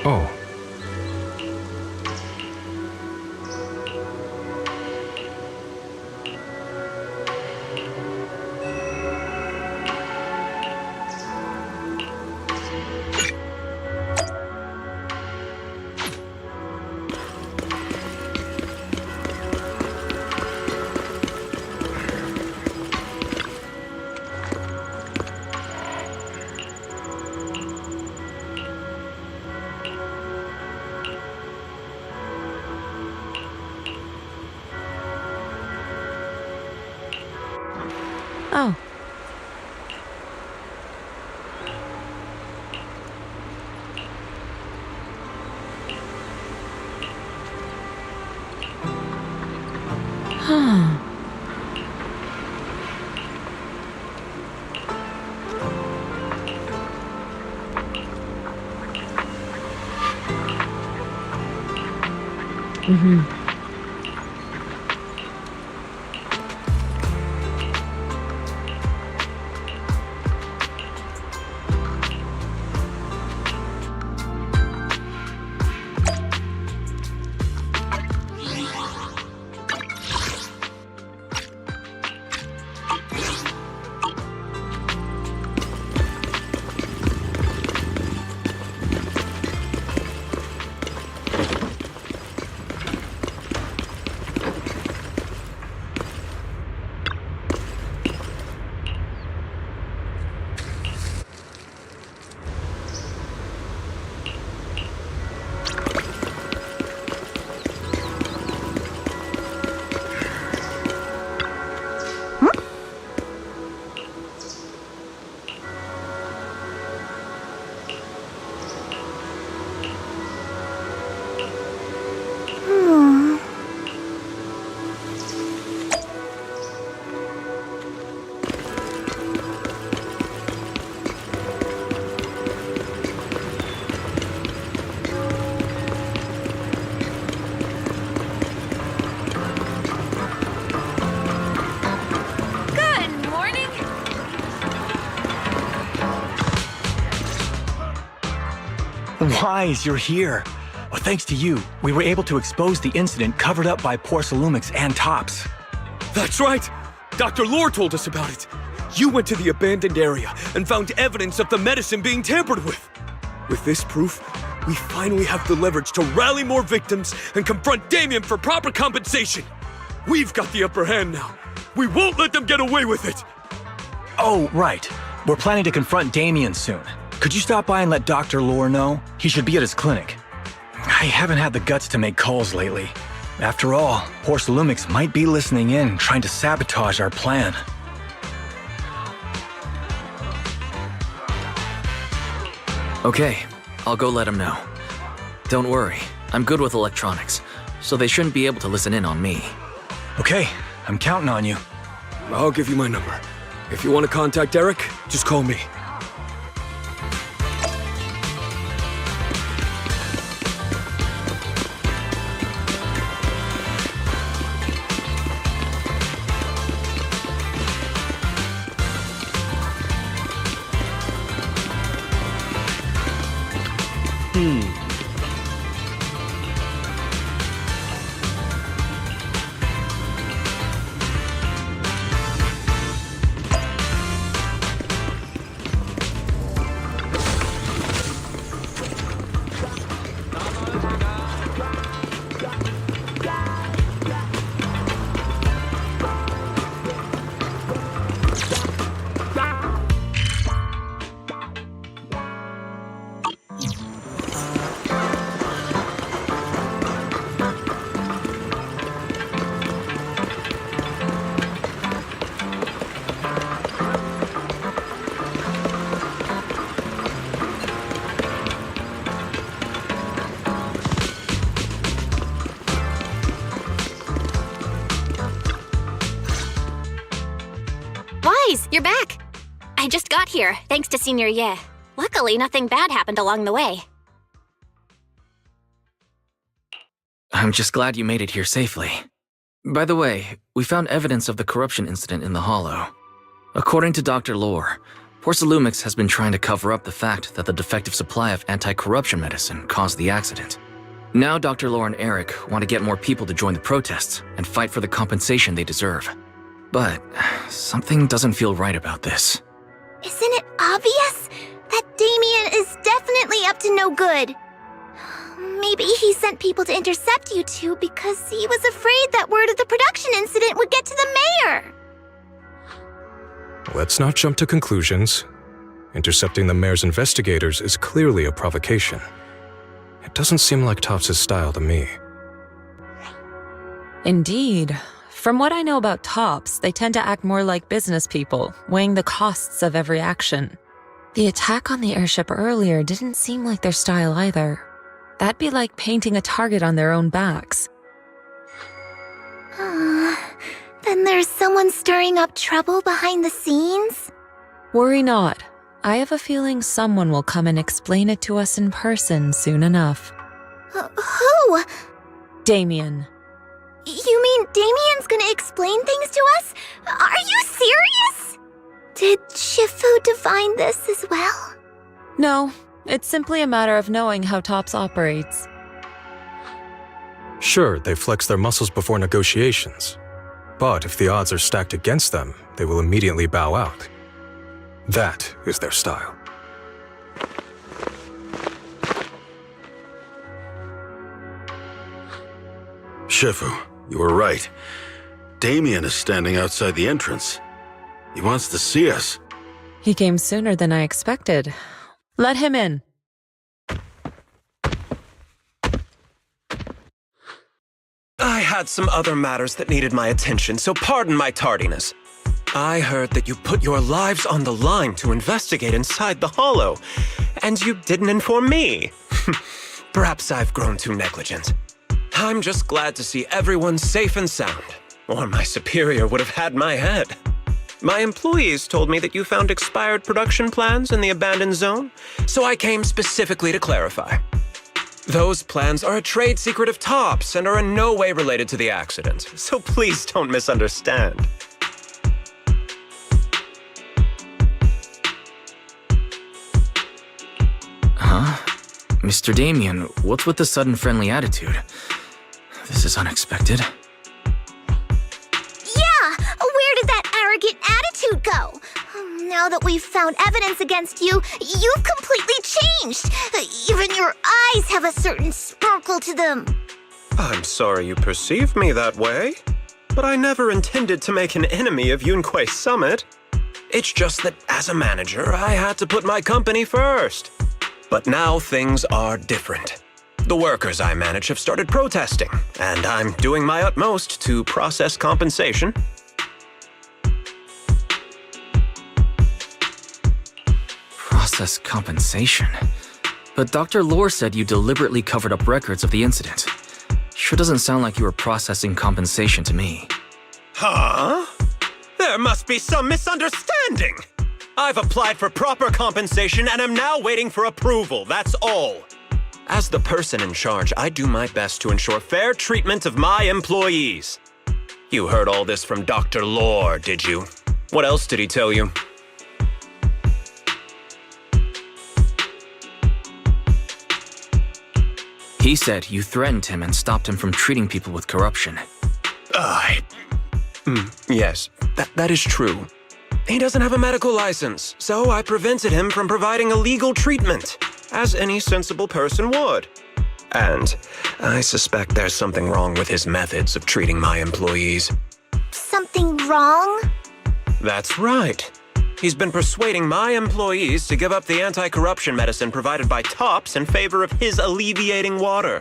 Oh. Oh. Huh. Mm-hmm. Wise, you're here. Well, thanks to you, we were able to expose the incident covered up by Porcelumics and Tops. That's right! Dr. Lore told us about it. You went to the abandoned area and found evidence of the medicine being tampered with. With this proof, we finally have the leverage to rally more victims and confront Damien for proper compensation. We've got the upper hand now. We won't let them get away with it! Oh, right. We're planning to confront Damien soon. Could you stop by and let Dr. Lore know? He should be at his clinic. I haven't had the guts to make calls lately. After all, Porcelumics might be listening in, trying to sabotage our plan. Okay, I'll go let him know. Don't worry, I'm good with electronics, so they shouldn't be able to listen in on me. Okay, I'm counting on you. I'll give you my number. If you want to contact Eric, just call me. Surprise! You're back! I just got here, thanks to Senior Ye. Luckily, nothing bad happened along the way. I'm just glad you made it here safely. By the way, we found evidence of the corruption incident in the Hollow. According to Dr. Lore, Porcelumix has been trying to cover up the fact that the defective supply of anti-corruption medicine caused the accident. Now Dr. Lore and Eric want to get more people to join the protests and fight for the compensation they deserve. But something doesn't feel right about this. Isn't it obvious that Damien is definitely up to no good? Maybe he sent people to intercept you two because he was afraid that word of the production incident would get to the mayor. Let's not jump to conclusions. Intercepting the mayor's investigators is clearly a provocation. It doesn't seem like Topps' style to me. Indeed. From what I know about Topps, they tend to act more like business people, weighing the costs of every action. The attack on the airship earlier didn't seem like their style either. That'd be like painting a target on their own backs. Then there's someone stirring up trouble behind the scenes? Worry not. I have a feeling someone will come and explain it to us in person soon enough. Who? Damien. You mean Damien's gonna explain things to us? Are you serious? Did Shifu divine this as well? No, it's simply a matter of knowing how Topps operates. Sure, they flex their muscles before negotiations. But if the odds are stacked against them, they will immediately bow out. That is their style. Shifu, you were right. Damien is standing outside the entrance. He wants to see us. He came sooner than I expected. Let him in. I had some other matters that needed my attention, so pardon my tardiness. I heard that you put your lives on the line to investigate inside the Hollow, and you didn't inform me. Perhaps I've grown too negligent. I'm just glad to see everyone safe and sound, or my superior would have had my head. My employees told me that you found expired production plans in the abandoned zone, so I came specifically to clarify. Those plans are a trade secret of Topps and are in no way related to the accident, so please don't misunderstand. Huh? Mr. Damien, what's with the sudden friendly attitude? This is unexpected. Yeah! Where did that arrogant attitude go? Now that we've found evidence against you, you've completely changed. Even your eyes have a certain sparkle to them. I'm sorry you perceive me that way, but I never intended to make an enemy of Yunquei Summit. It's just that as a manager, I had to put my company first. But now things are different. The workers I manage have started protesting, and I'm doing my utmost to process compensation. Process compensation? But Dr. Lore said you deliberately covered up records of the incident. Sure doesn't sound like you were processing compensation to me. Huh? There must be some misunderstanding. I've applied for proper compensation and am now waiting for approval, that's all. As the person in charge, I do my best to ensure fair treatment of my employees. You heard all this from Dr. Lore, did you? What else did he tell you? He said you threatened him and stopped him from treating people with corruption. Yes, that is true. He doesn't have a medical license, so I prevented him from providing a legal treatment, as any sensible person would. And I suspect there's something wrong with his methods of treating my employees. Something wrong? That's right. He's been persuading my employees to give up the anti-corruption medicine provided by Topps in favor of his alleviating water.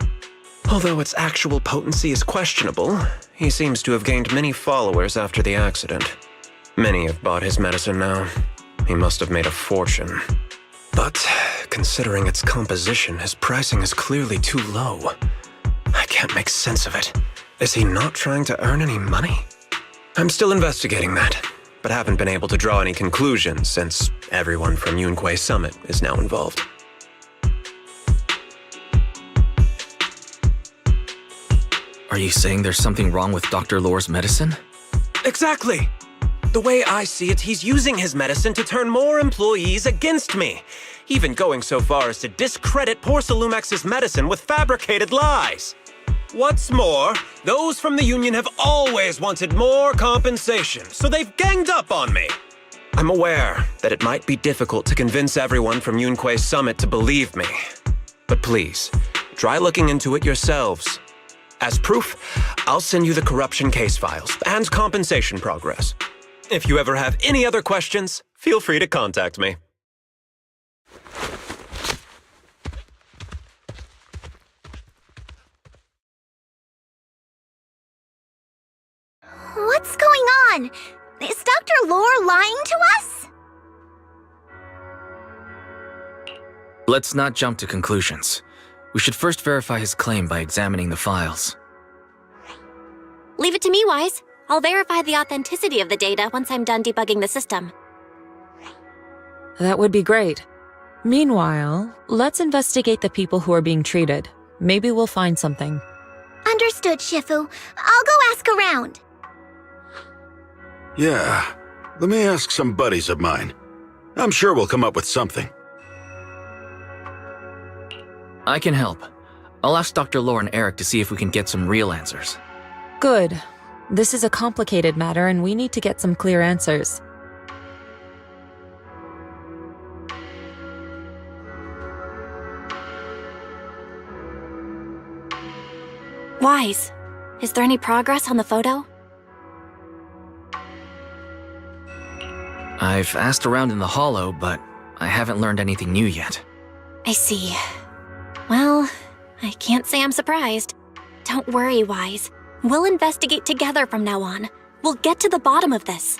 Although its actual potency is questionable, he seems to have gained many followers after the accident. Many have bought his medicine now. He must have made a fortune. But considering its composition, his pricing is clearly too low. I can't make sense of it. Is he not trying to earn any money? I'm still investigating that. but haven't been able to draw any conclusions since everyone from Yunquay Summit is now involved. Are you saying there's something wrong with Dr. Lore's medicine? Exactly! The way I see it, he's using his medicine to turn more employees against me, even going so far as to discredit Porcelumex's medicine with fabricated lies. What's more, those from the Union have always wanted more compensation, so they've ganged up on me. I'm aware that it might be difficult to convince everyone from Yunquay Summit to believe me, but please, try looking into it yourselves. As proof, I'll send you the corruption case files and compensation progress. If you ever have any other questions, feel free to contact me. What's going on? Is Dr. Lore lying to us? Let's not jump to conclusions. We should first verify his claim by examining the files. Leave it to me, Wise. I'll verify the authenticity of the data once I'm done debugging the system. That would be great. Meanwhile, let's investigate the people who are being treated. Maybe we'll find something. Understood, Shifu. I'll go ask around. Yeah, let me ask some buddies of mine. I'm sure we'll come up with something. I can help. I'll ask Dr. Lore and Eric to see if we can get some real answers. Good. This is a complicated matter and we need to get some clear answers. Wise, is there any progress on the photo? I've asked around in the Hollow, but I haven't learned anything new yet. I see. Well, I can't say I'm surprised. Don't worry, Wise. We'll investigate together from now on. We'll get to the bottom of this.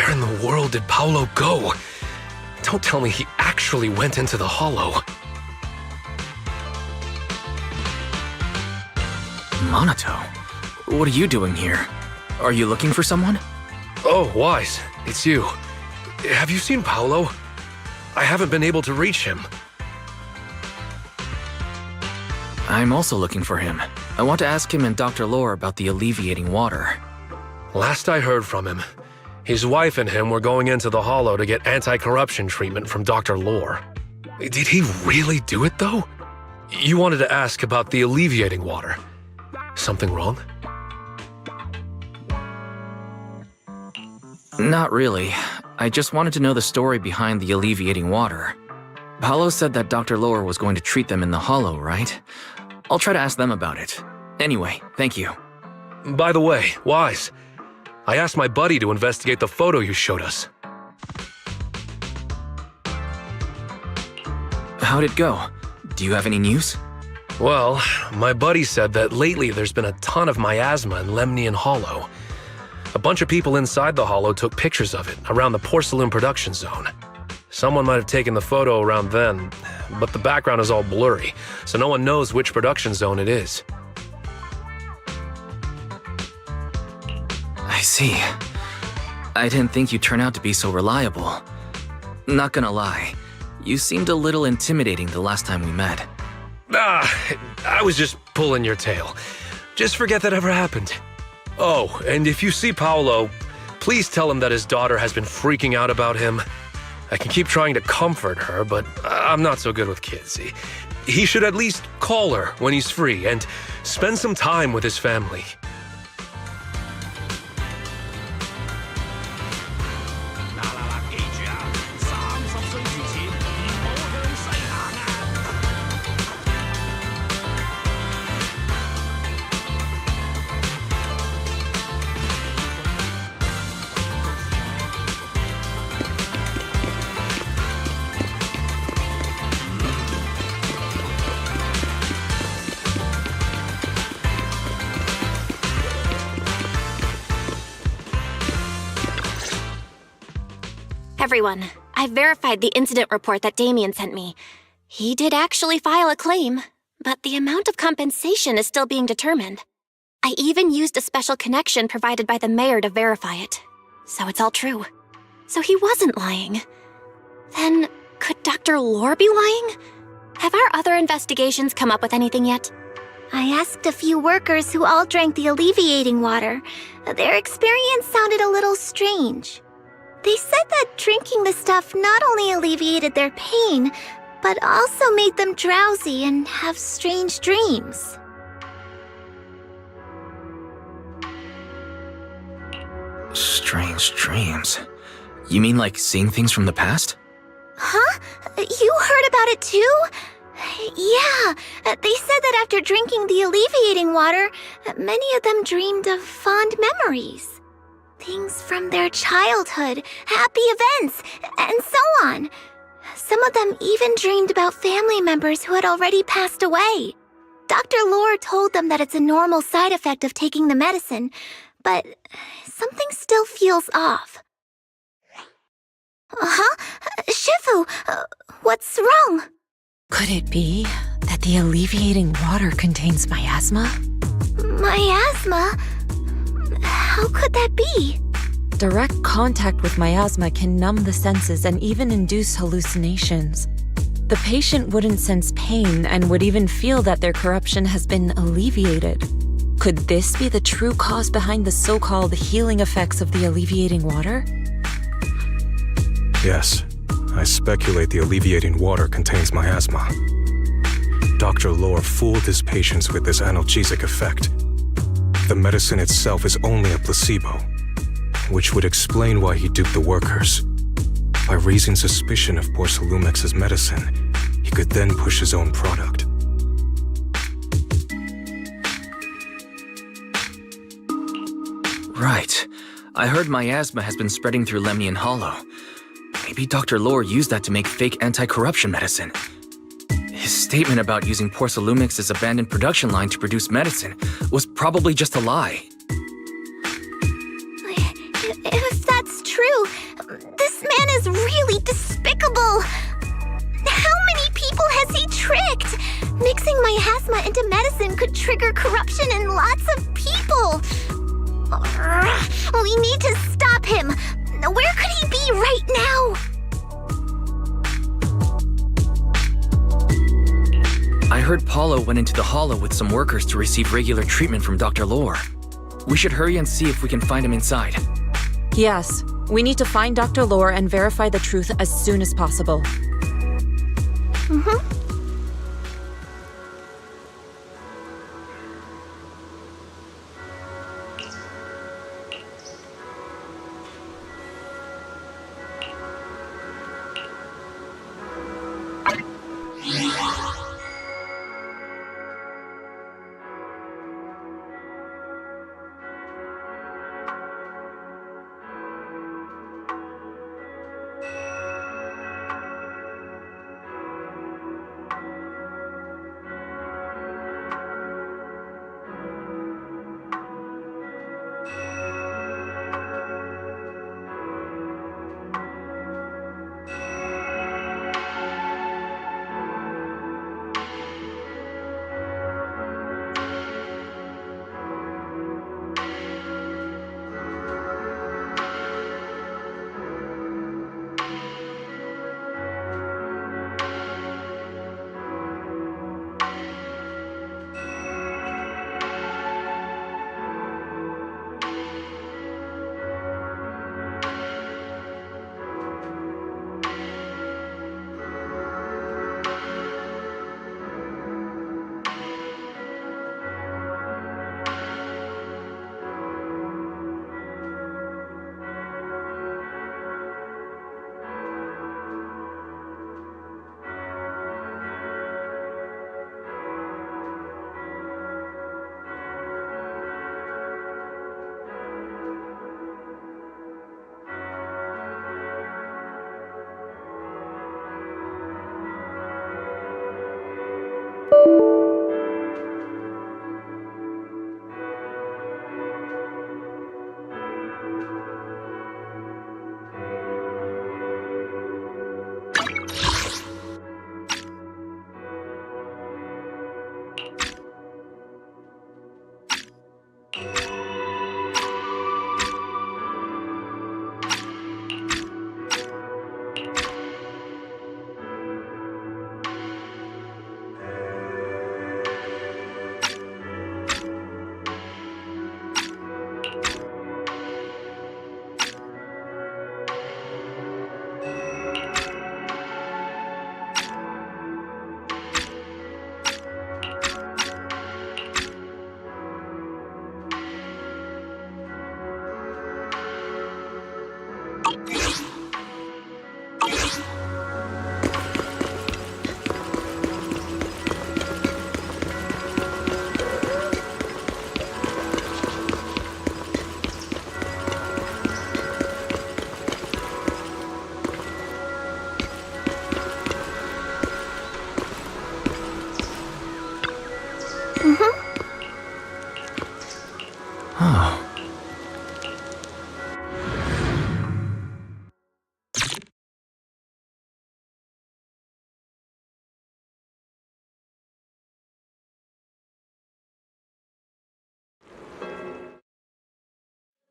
Where in the world did Paolo go? Don't tell me he actually went into the Hollow. Monato, what are you doing here? Are you looking for someone? Oh, Wise, it's you. Have you seen Paolo? I haven't been able to reach him. I'm also looking for him. I want to ask him and Dr. Lore about the alleviating water. Last I heard from him, his wife and him were going into the Hollow to get anti-corruption treatment from Dr. Lore. Did he really do it, though? You wanted to ask about the alleviating water. Something wrong? Not really. I just wanted to know the story behind the alleviating water. Paolo said that Dr. Lore was going to treat them in the Hollow, right? I'll try to ask them about it. Anyway, thank you. By the way, Wise, I asked my buddy to investigate the photo you showed us. How'd it go? Do you have any news? Well, my buddy said that lately there's been a ton of miasma in Lemnian Hollow. A bunch of people inside the Hollow took pictures of it around the porcelain production zone. Someone might have taken the photo around then, but the background is all blurry, so no one knows which production zone it is. I see. I didn't think you'd turn out to be so reliable. Not gonna lie, you seemed a little intimidating the last time we met. I was just pulling your tail. Just forget that ever happened. Oh, and if you see Paolo, please tell him that his daughter has been freaking out about him. I can keep trying to comfort her, but I'm not so good with kids. He should at least call her when he's free and spend some time with his family. Everyone, I've verified the incident report that Damien sent me. He did actually file a claim, but the amount of compensation is still being determined. I even used a special connection provided by the mayor to verify it. So it's all true. So he wasn't lying. Then, could Dr. Lore be lying? Have our other investigations come up with anything yet? I asked a few workers who all drank the alleviating water. Their experience sounded a little strange. They said that drinking the stuff not only alleviated their pain, but also made them drowsy and have strange dreams. Strange dreams? You mean like seeing things from the past? Huh? You heard about it too? Yeah, they said that after drinking the alleviating water, many of them dreamed of fond memories. Things from their childhood, happy events, and so on. Some of them even dreamed about family members who had already passed away. Dr. Lore told them that it's a normal side effect of taking the medicine, but something still feels off. Shifu, what's wrong? Could it be that the alleviating water contains miasma? Miasma? How could that be? Direct contact with miasma can numb the senses and even induce hallucinations. The patient wouldn't sense pain and would even feel that their corruption has been alleviated. Could this be the true cause behind the so-called healing effects of the alleviating water? Yes, I speculate the alleviating water contains miasma. Dr. Lore fooled his patients with this analgesic effect. The medicine itself is only a placebo, which would explain why he duped the workers. By raising suspicion of Porcelumex's medicine, he could then push his own product. Right. I heard miasma has been spreading through Lemnian Hollow. Maybe Dr. Lore used that to make fake anti-corruption medicine. His statement about using Porcelumex's abandoned production line to produce medicine was probably just a lie. If that's true, this man is really despicable. How many people has he tricked? Mixing miasma into medicine could trigger corruption in lots of people. We need to stop him. Where could he be right now? I heard Paulo went into the Hollow with some workers to receive regular treatment from Dr. Lore. We should hurry and see if we can find him inside. Yes, we need to find Dr. Lore and verify the truth as soon as possible.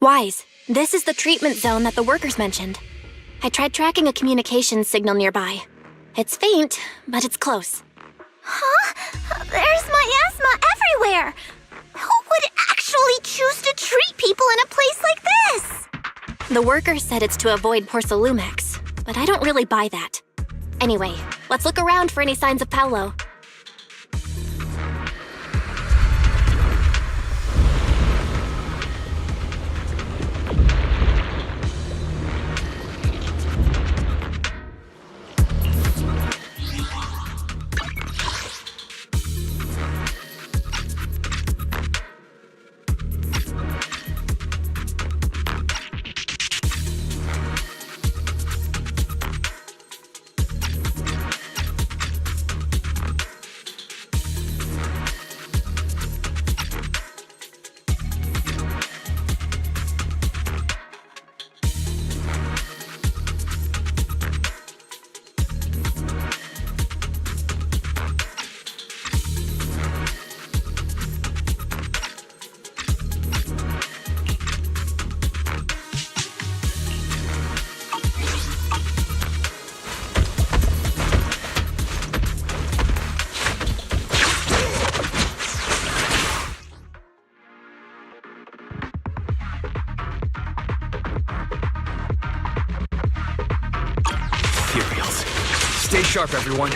Wise, this is the treatment zone that the workers mentioned. I tried tracking a communications signal nearby. It's faint, but it's close. Huh? There's miasma everywhere! Who would actually choose to treat people in a place like this? The workers said it's to avoid Porcelumex, but I don't really buy that. Anyway, let's look around for any signs of Paolo. Stay sharp, everyone.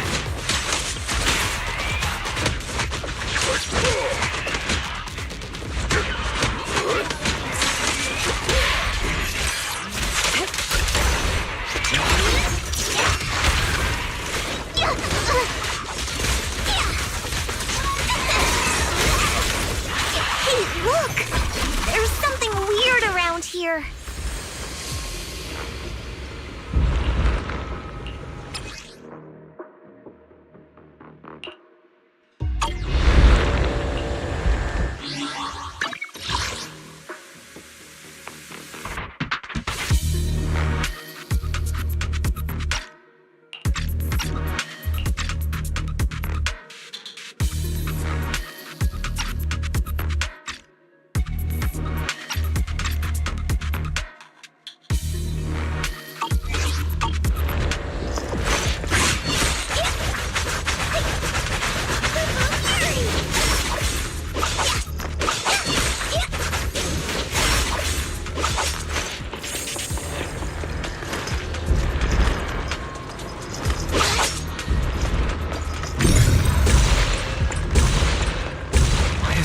Hey, look! There's something weird around here.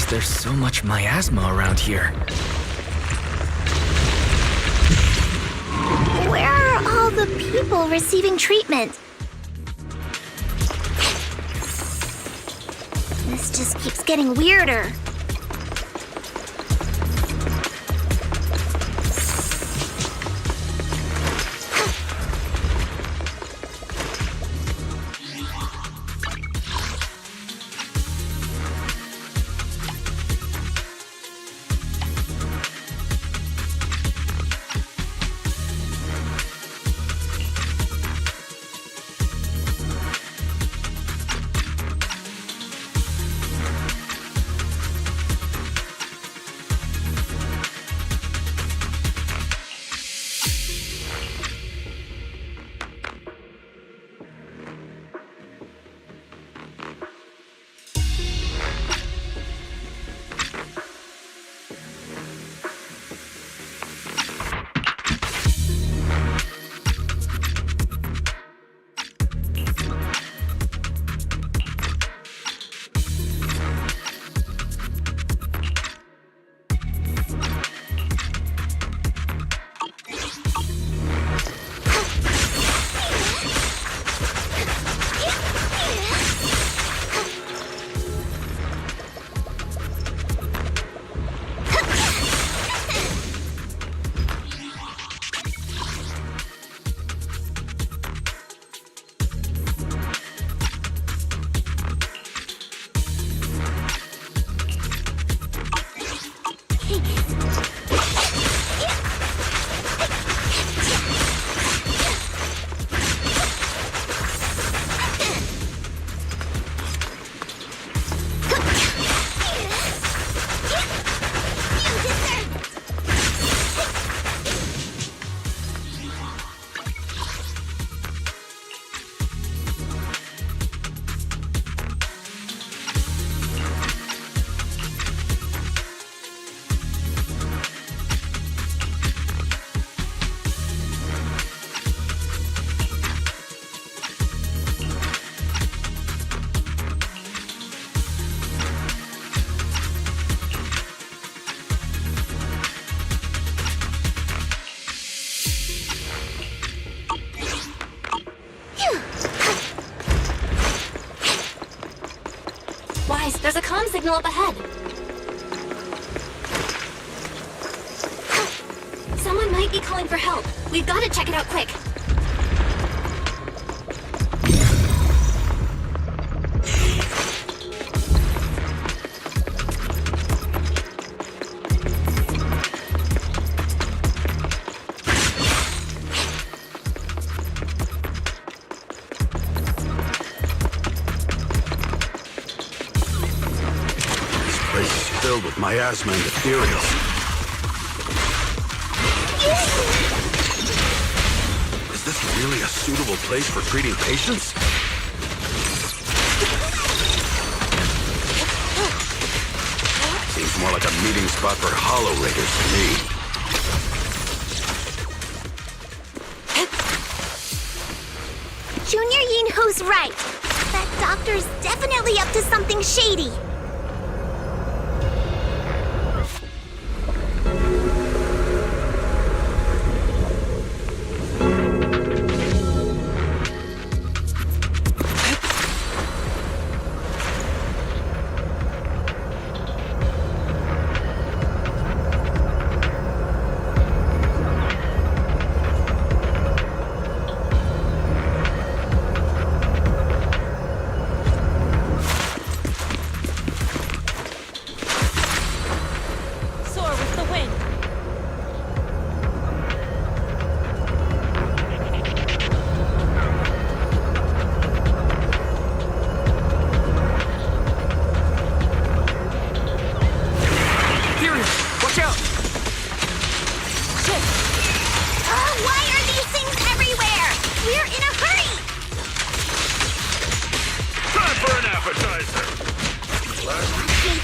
There's so much miasma around here. Where are all the people receiving treatment? This just keeps getting weirder. signal up ahead. Someone might be calling for help. We've got to check it out quick. Filled with miasma and ethereals. Is this really a suitable place for treating patients? Seems more like a meeting spot for Hollow Raiders to me. Junior Yinho's right. That doctor's definitely up to something shady.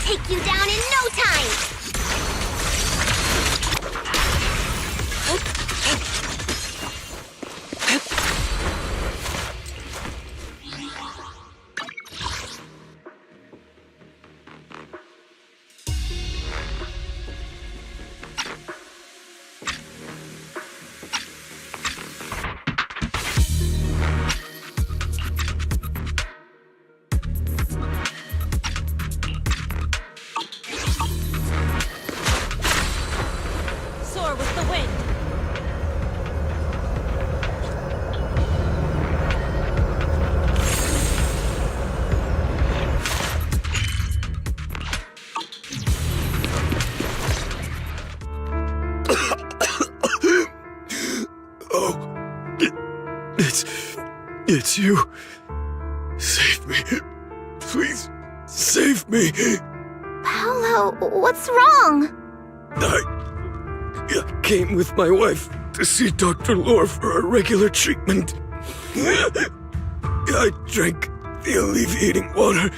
Take you down in no time! It's you. Save me. Please, save me. Paolo, what's wrong? I came with my wife to see Dr. Lore for a regular treatment. I drank the alleviating water.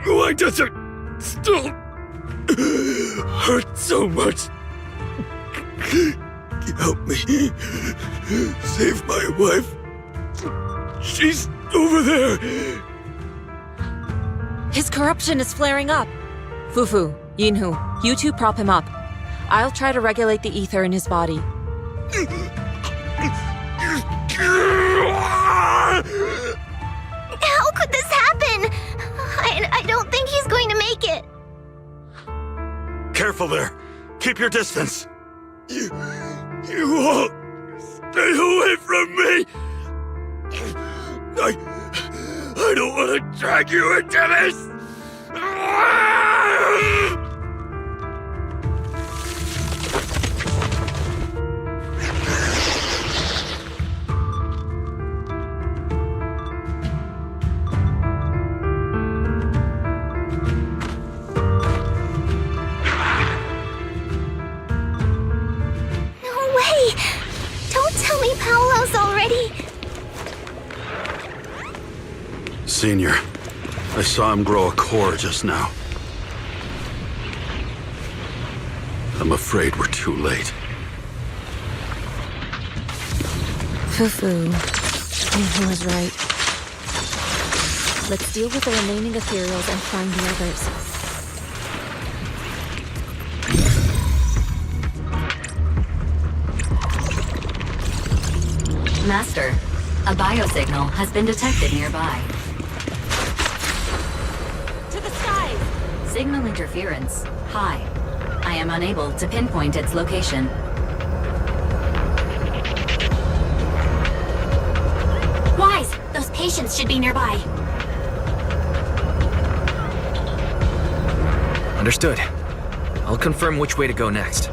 Why does it still hurt so much? Help me. Save my wife. She's over there. His corruption is flaring up. Fufu, Yinhu, you two prop him up. I'll try to regulate the ether in his body. How could this happen? I don't think he's going to make it. Careful there. Keep your distance. You all stay away from me. I don't want to drag you into this. No way! Don't tell me Paolo's already... Senior, I saw him grow a core just now. I'm afraid we're too late. Fufu, Yinhu is right. Let's deal with the remaining ethereals and find the others. Master, a biosignal has been detected nearby. To the skies! Signal interference. High. I am unable to pinpoint its location. Wise, those patients should be nearby. Understood. I'll confirm which way to go next.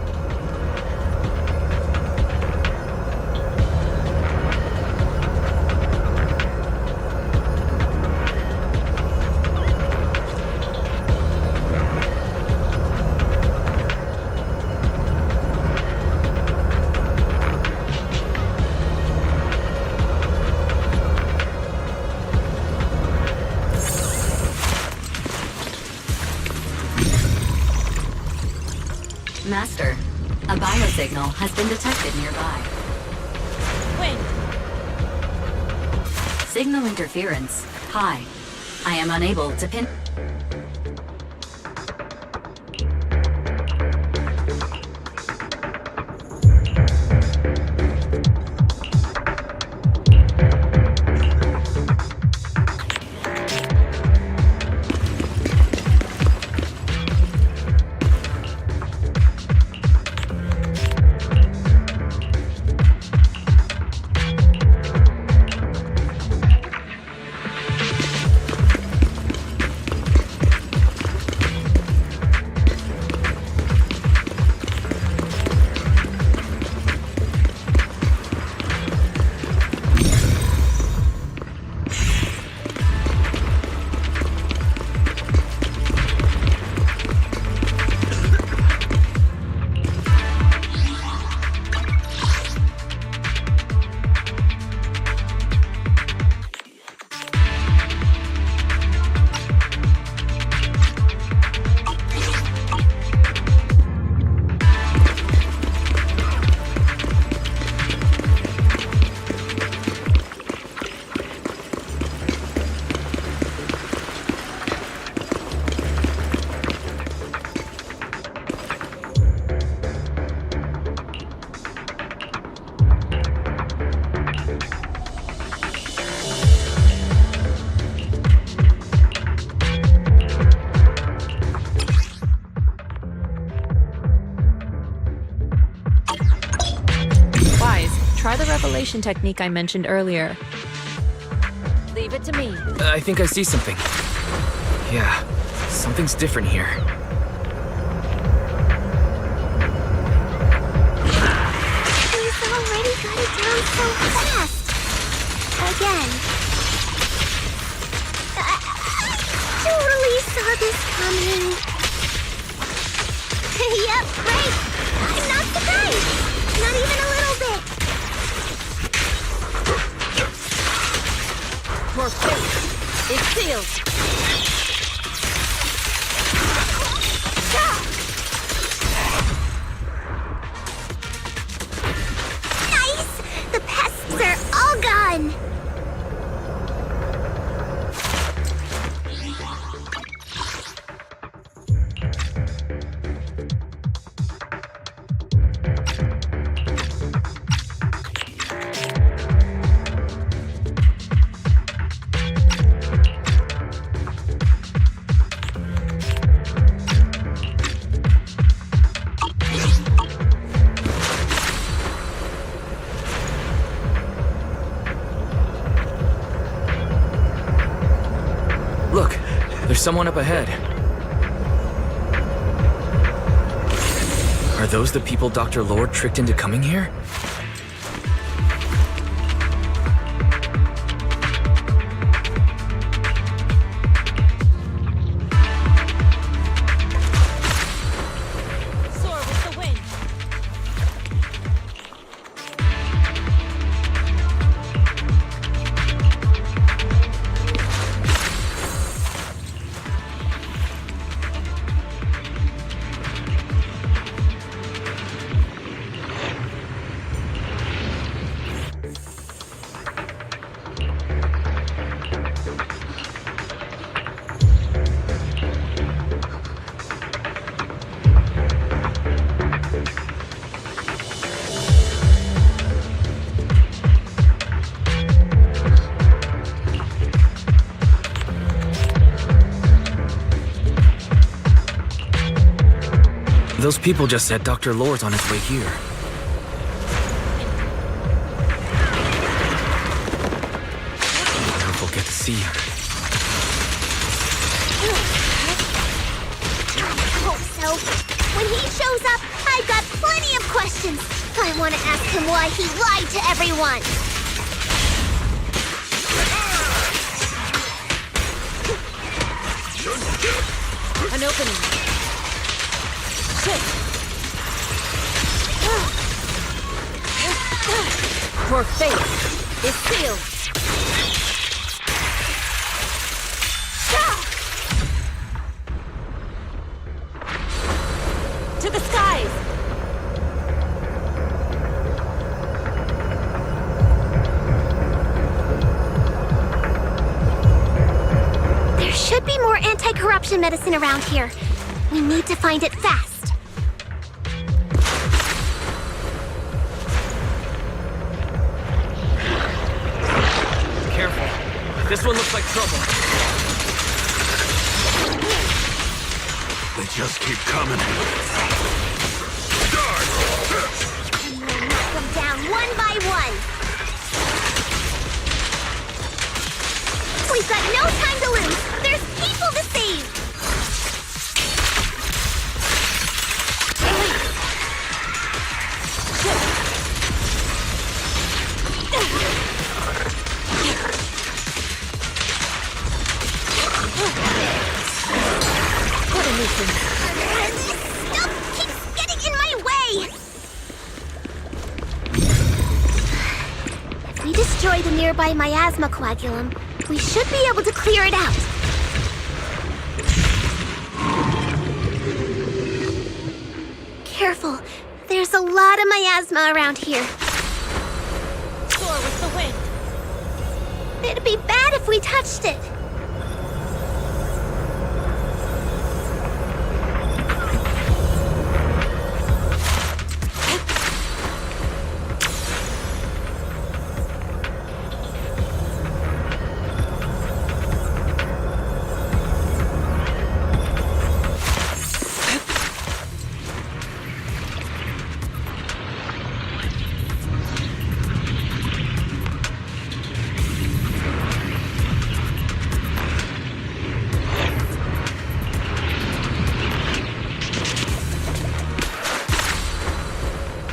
Master, a biosignal has been detected nearby. Wind! Signal interference. High. I am unable to pin... Try the revelation technique I mentioned earlier. Leave it to me. I think I see something. Yeah, something's different here. He's already got it down so fast. Again. I totally saw this coming. Yep, right. I'm not surprised. Not even a little bit. More faith. It's sealed. Nice! The pests are all gone. Look, there's someone up ahead. Are those the people Dr. Lord tricked into coming here? Soar with the wind. Those people just said Dr. Lore's on his way here. We'll get to see him. Hope so. When he shows up, I've got plenty of questions. I want to ask him why he lied to everyone. An opening. Shit. Your fate is sealed. To the skies! There should be more anti-corruption medicine around here. We need to find it fast. Careful. This one looks like trouble. They just keep coming. And we'll knock them down one by one. We've got no time to lose. There's people to save. What a nuisance. Stuff keeps getting in my way. If we destroy the nearby miasma coagulum, we should be able to clear it out. Careful. There's a lot of miasma around here. Soar with the wind. It'd be bad if we touched it.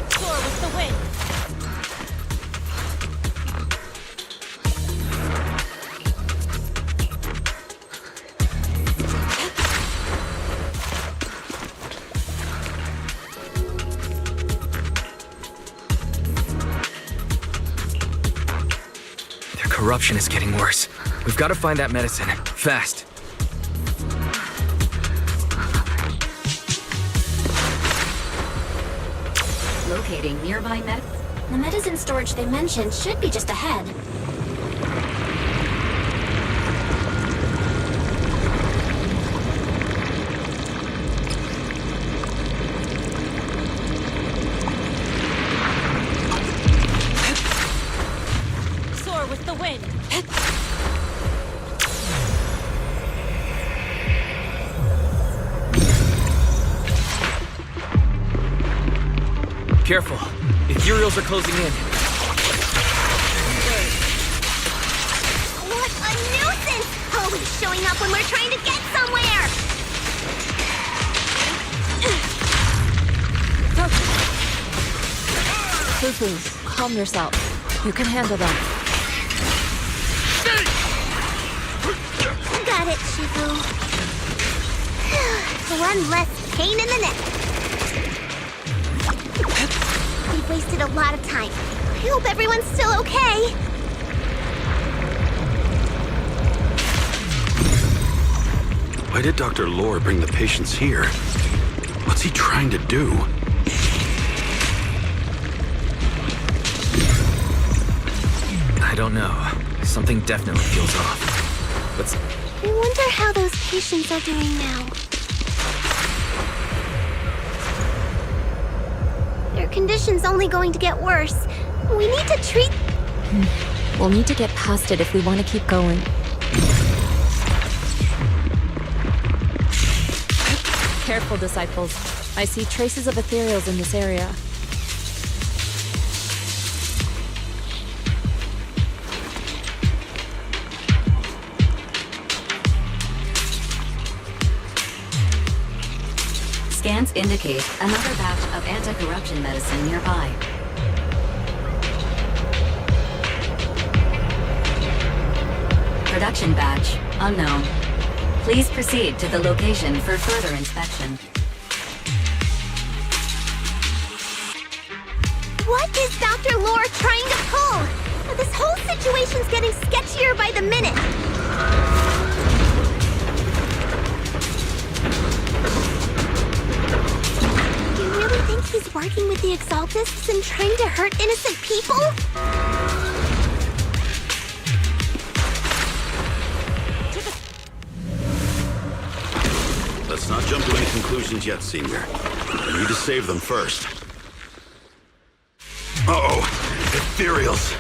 Soar with the wind. Their corruption is getting worse. We've got to find that medicine. Fast. Locating nearby med. The medicine storage they mentioned should be just ahead. Soar with the wind. Careful. Ethereals are closing in. What a nuisance! Always showing up when we're trying to get somewhere! Fufu, calm yourself. You can handle that. Got it, Shifu. One less pain in the neck. We've wasted a lot of time. I hope everyone's still okay. Why did Dr. Lore bring the patients here? What's he trying to do? I don't know. Something definitely feels off. But I wonder how those patients are doing now. Their condition's only going to get worse. We need to treat... We'll need to get past it if we want to keep going. Careful, disciples. I see traces of ethereals in this area. Scans indicate another batch of anti-corruption medicine nearby. Production batch unknown. Please proceed to the location for further inspection. What is Dr. Lore trying to pull? This whole situation's getting sketchier by the minute. You really think he's working with the Exaltists and trying to hurt innocent people? Let's not jump to any conclusions yet, Senior. We need to save them first. Uh-oh, ethereals.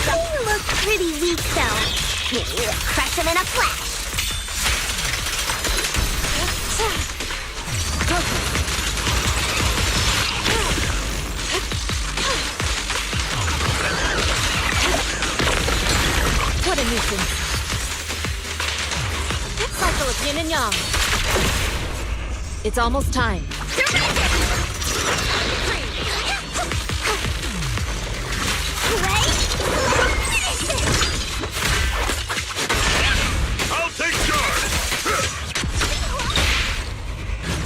They look pretty weak, though. Maybe we'll crush them in a flash. What a nuisance. Cycle of yin and yang. It's almost time. I'll take charge!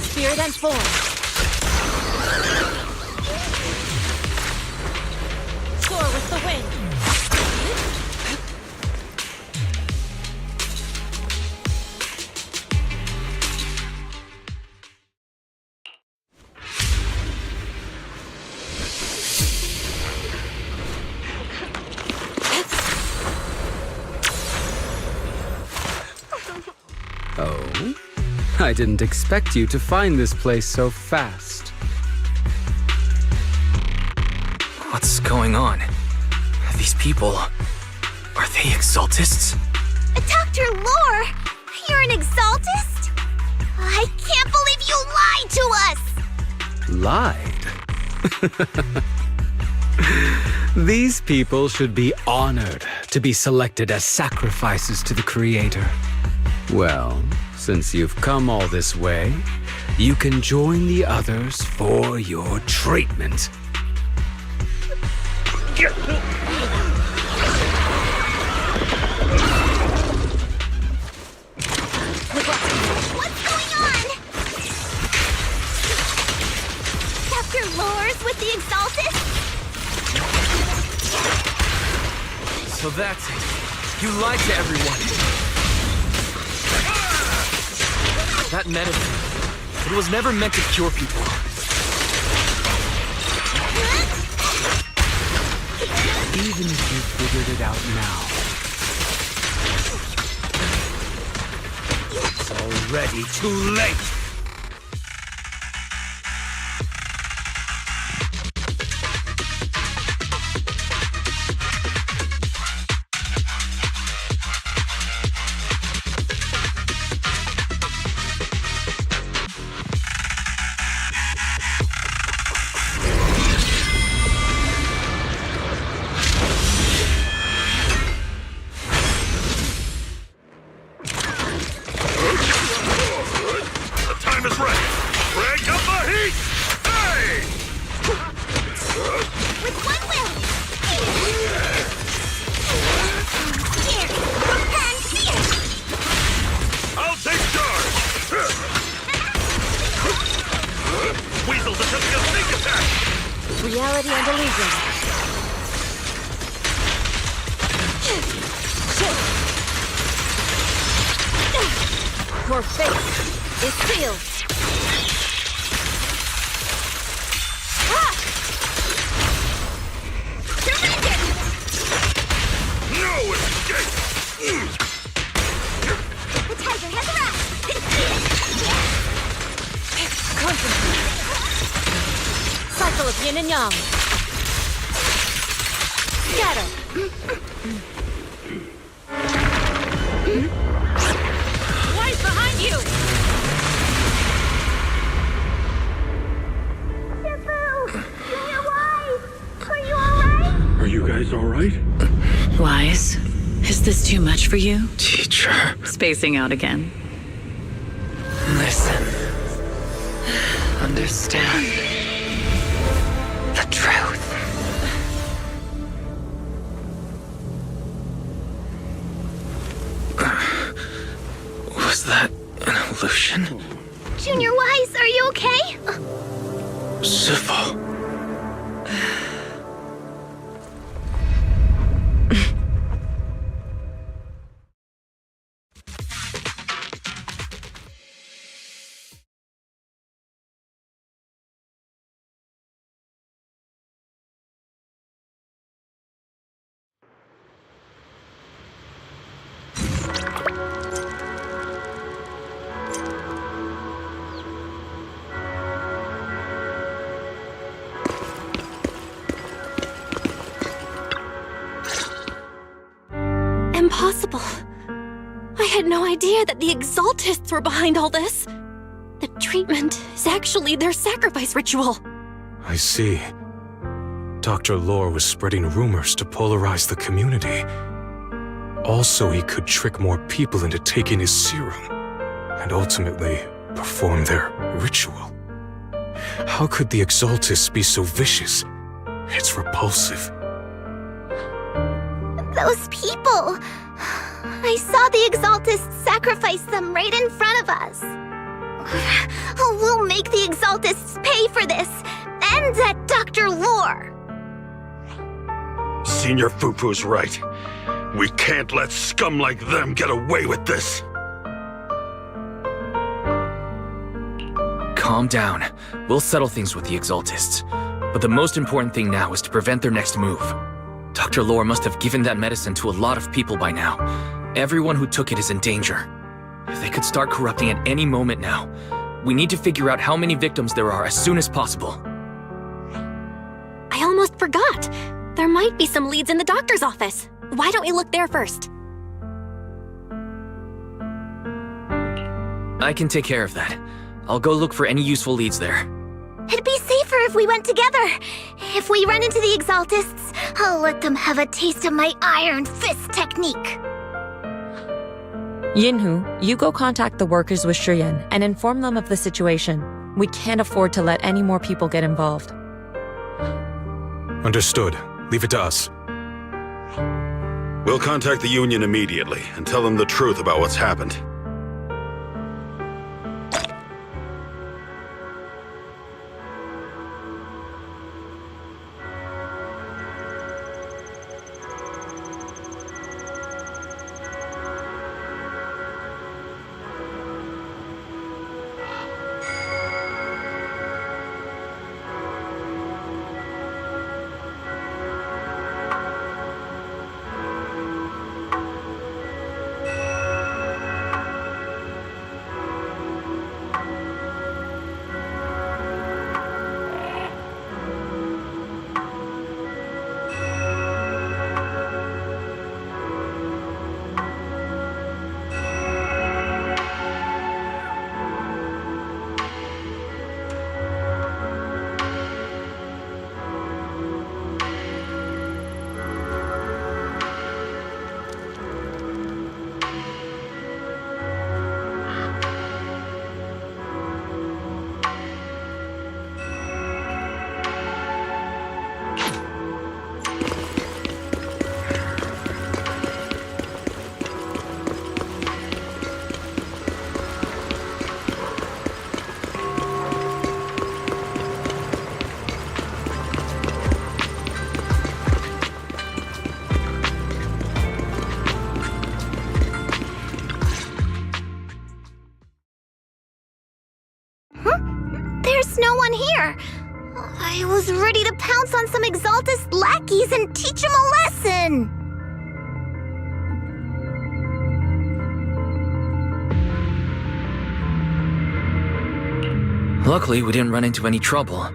Spirit and form. Soar with the wind. Oh? I didn't expect you to find this place so fast. What's going on? These people... are they Exaltists? Dr. Lore, you're an Exaltist? I can't believe you lied to us! Lied? These people should be honored to be selected as sacrifices to the Creator. Well, since you've come all this way, you can join the others for your treatment. What's going on? Dr. Lore's with the Exaltists? So that's it. You lied to everyone. That medicine, it was never meant to cure people. Even if you figured it out now, it's already too late. Reality and illusion. Your fate is sealed. No escape! The tiger has arrived! Concentrate. Cycle of yin and yang. Scatter. Wise behind you! Is this too much for you? Teacher. Spacing out again. Listen. Understand the truth. Was that an illusion? Junior Wise, are you okay? Sybil. Impossible. I had no idea that the Exaltists were behind all this. The treatment is actually their sacrifice ritual. I see. Dr. Lore was spreading rumors to polarize the community. Also, he could trick more people into taking his serum, and ultimately perform their ritual. How could the Exaltists be so vicious? It's repulsive. Those people. I saw the Exaltists sacrifice them right in front of us. We'll make the Exaltists pay for this. And that Dr. Lore. Senior Fufu's right. We can't let scum like them get away with this. Calm down. We'll settle things with the Exaltists. But the most important thing now is to prevent their next move. Dr. Lore must have given that medicine to a lot of people by now. Everyone who took it is in danger. They could start corrupting at any moment now. We need to figure out how many victims there are as soon as possible. I almost forgot. There might be some leads in the doctor's office. Why don't we look there first? I can take care of that. I'll go look for any useful leads there. It'd be safer if we went together. If we run into the Exaltists, I'll let them have a taste of my iron fist technique. Yinhu, you go contact the workers with Shiyan and inform them of the situation. We can't afford to let any more people get involved. Understood. Leave it to us. We'll contact the Union immediately and tell them the truth about what's happened. There's no one here. I was ready to pounce on some Exaltist lackeys and teach them a lesson. Luckily, we didn't run into any trouble.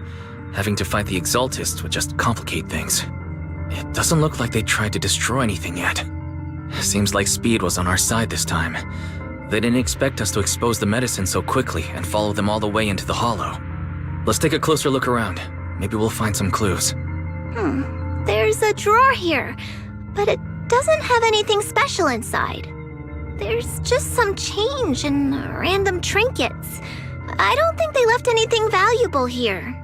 Having to fight the Exaltists would just complicate things. It doesn't look like they tried to destroy anything yet. Seems like speed was on our side this time. They didn't expect us to expose the medicine so quickly and follow them all the way into the hollow. Let's take a closer look around. Maybe we'll find some clues. There's a drawer here, but it doesn't have anything special inside. There's just some change and random trinkets. I don't think they left anything valuable here.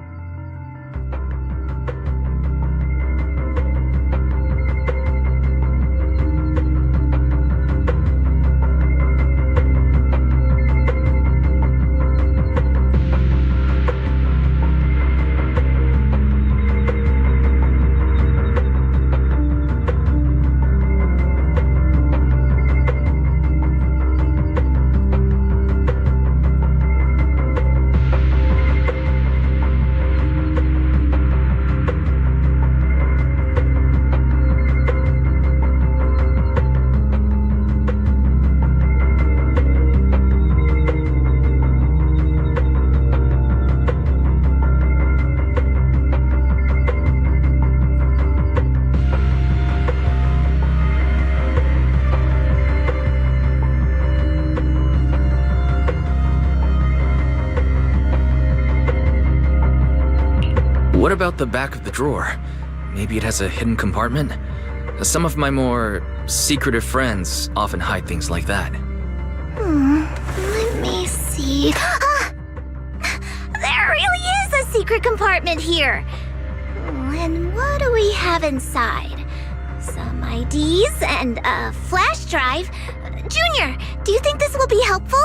What about the back of the drawer? Maybe it has a hidden compartment? Some of my more secretive friends often hide things like that. Let me see. There really is a secret compartment here. And what do we have inside? Some IDs and a flash drive. Junior, do you think this will be helpful?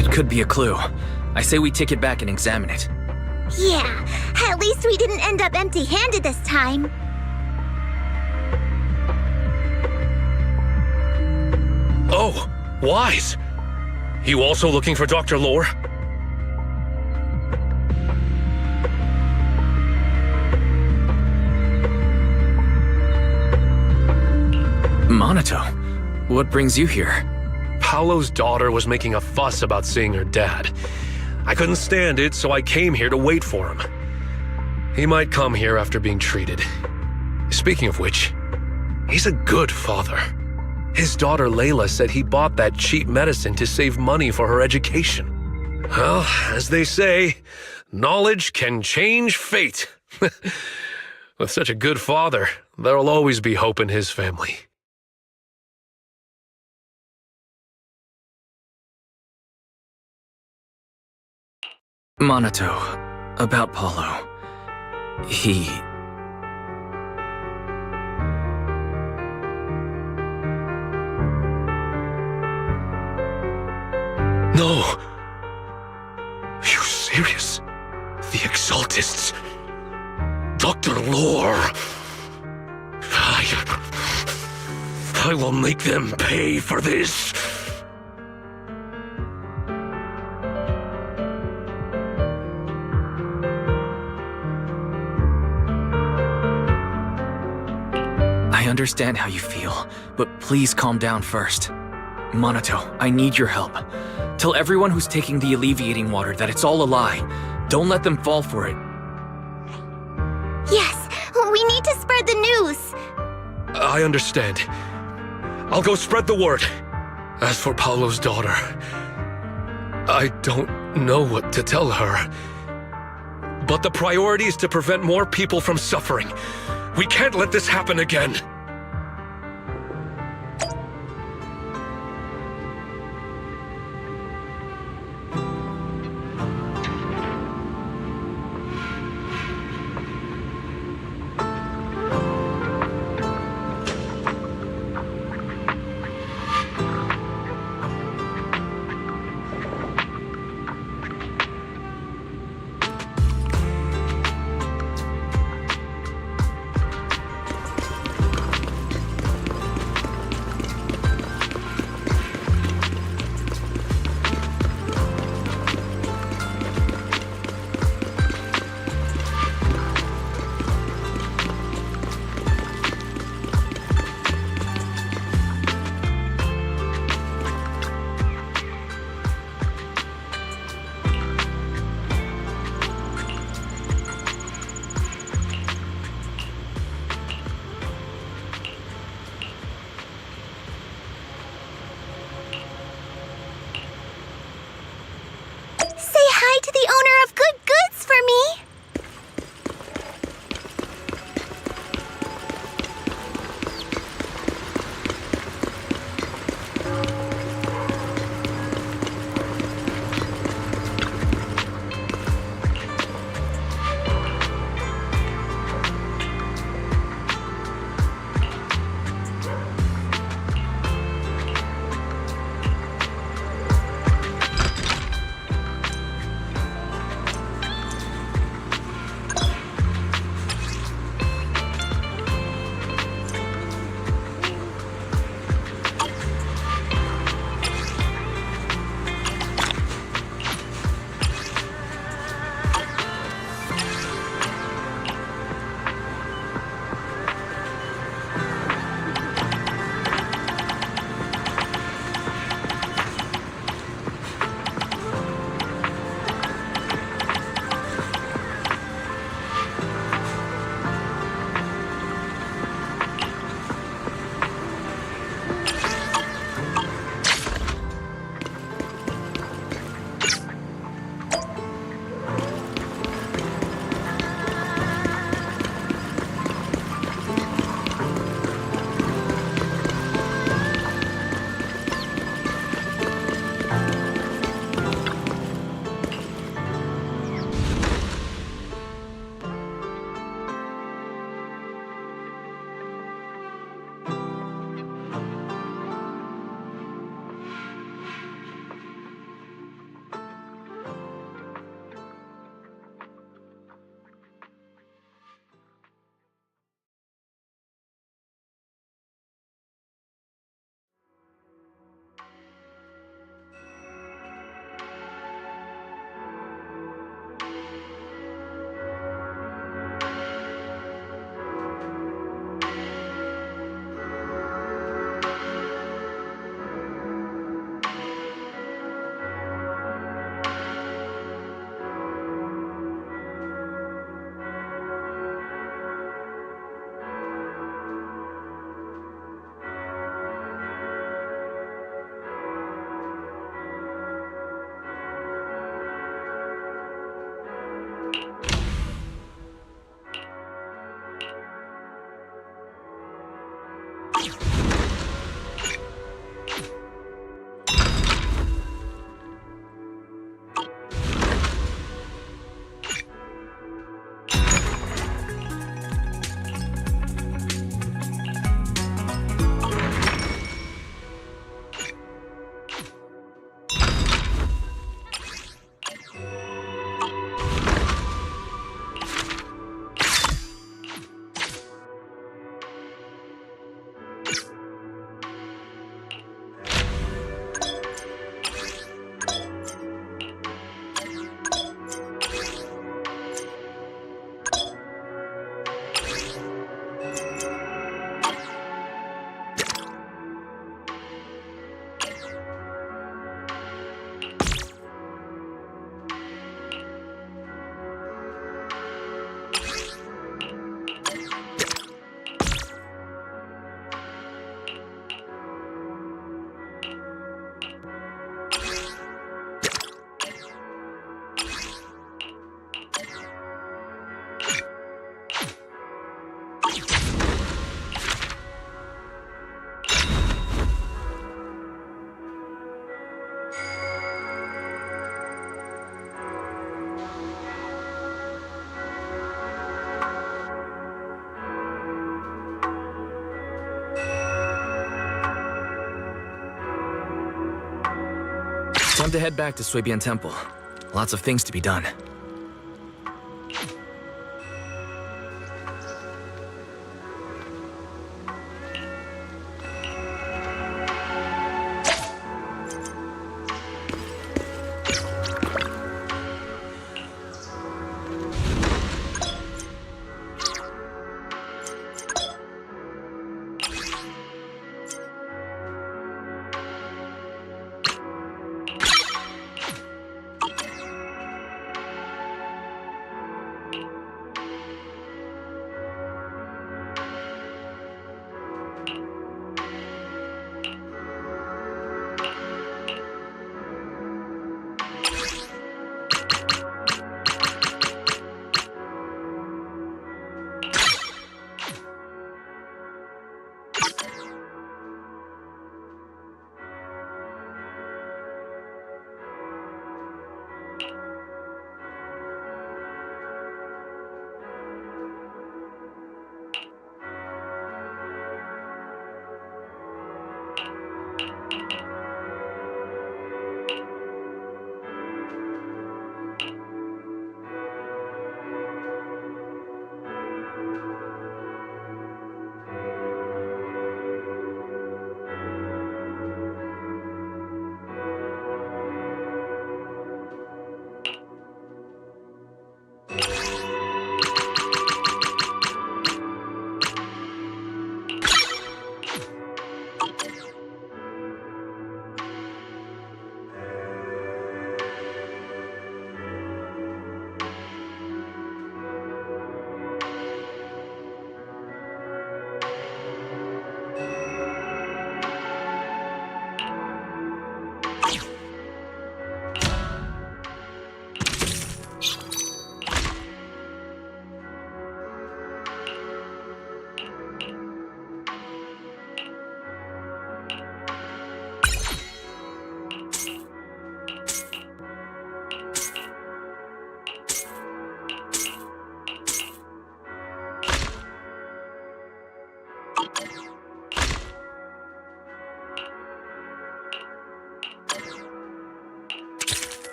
It could be a clue. I say we take it back and examine it. Yeah, at least we didn't end up empty-handed this time. Oh, Wise! You also looking for Dr. Lore? Monato, what brings you here? Paolo's daughter was making a fuss about seeing her dad. I couldn't stand it, so I came here to wait for him. He might come here after being treated. Speaking of which, he's a good father. His daughter Layla said he bought that cheap medicine to save money for her education. Well, as they say, knowledge can change fate. With such a good father, there'll always be hope in his family. Monato, about Paulo. He... No! Are you serious? The Exaltists? Dr. Lore? I will make them pay for this! I understand how you feel, but please calm down first. Monato, I need your help. Tell everyone who's taking the alleviating water that it's all a lie. Don't let them fall for it. Yes, we need to spread the news. I understand. I'll go spread the word. As for Paolo's daughter, I don't know what to tell her. But the priority is to prevent more people from suffering. We can't let this happen again. Say hi to the owner of Good Goods for me. Time to head back to Suibian Temple. Lots of things to be done.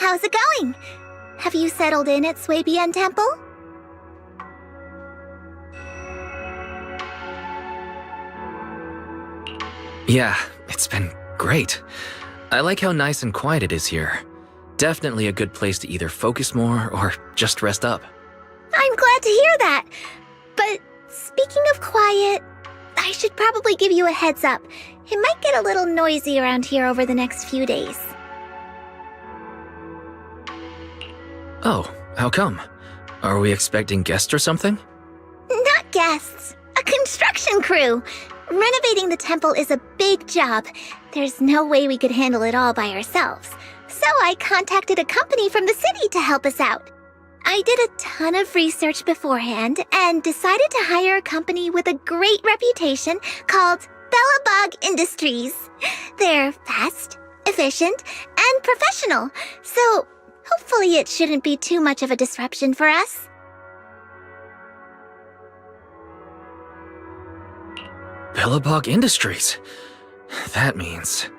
How's it going? Have you settled in at Swabian Temple? Yeah, it's been great. I like how nice and quiet it is here. Definitely a good place to either focus more or just rest up. I'm glad to hear that. But speaking of quiet, I should probably give you a heads up. It might get a little noisy around here over the next few days. Oh, how come? Are we expecting guests or something? Not guests, a construction crew. Renovating the temple is a big job. There's no way we could handle it all by ourselves. So I contacted a company from the city to help us out. I did a ton of research beforehand and decided to hire a company with a great reputation called Bellabog Industries. They're fast, efficient, and professional, so hopefully it shouldn't be too much of a disruption for us. Bellabog Industries. That means...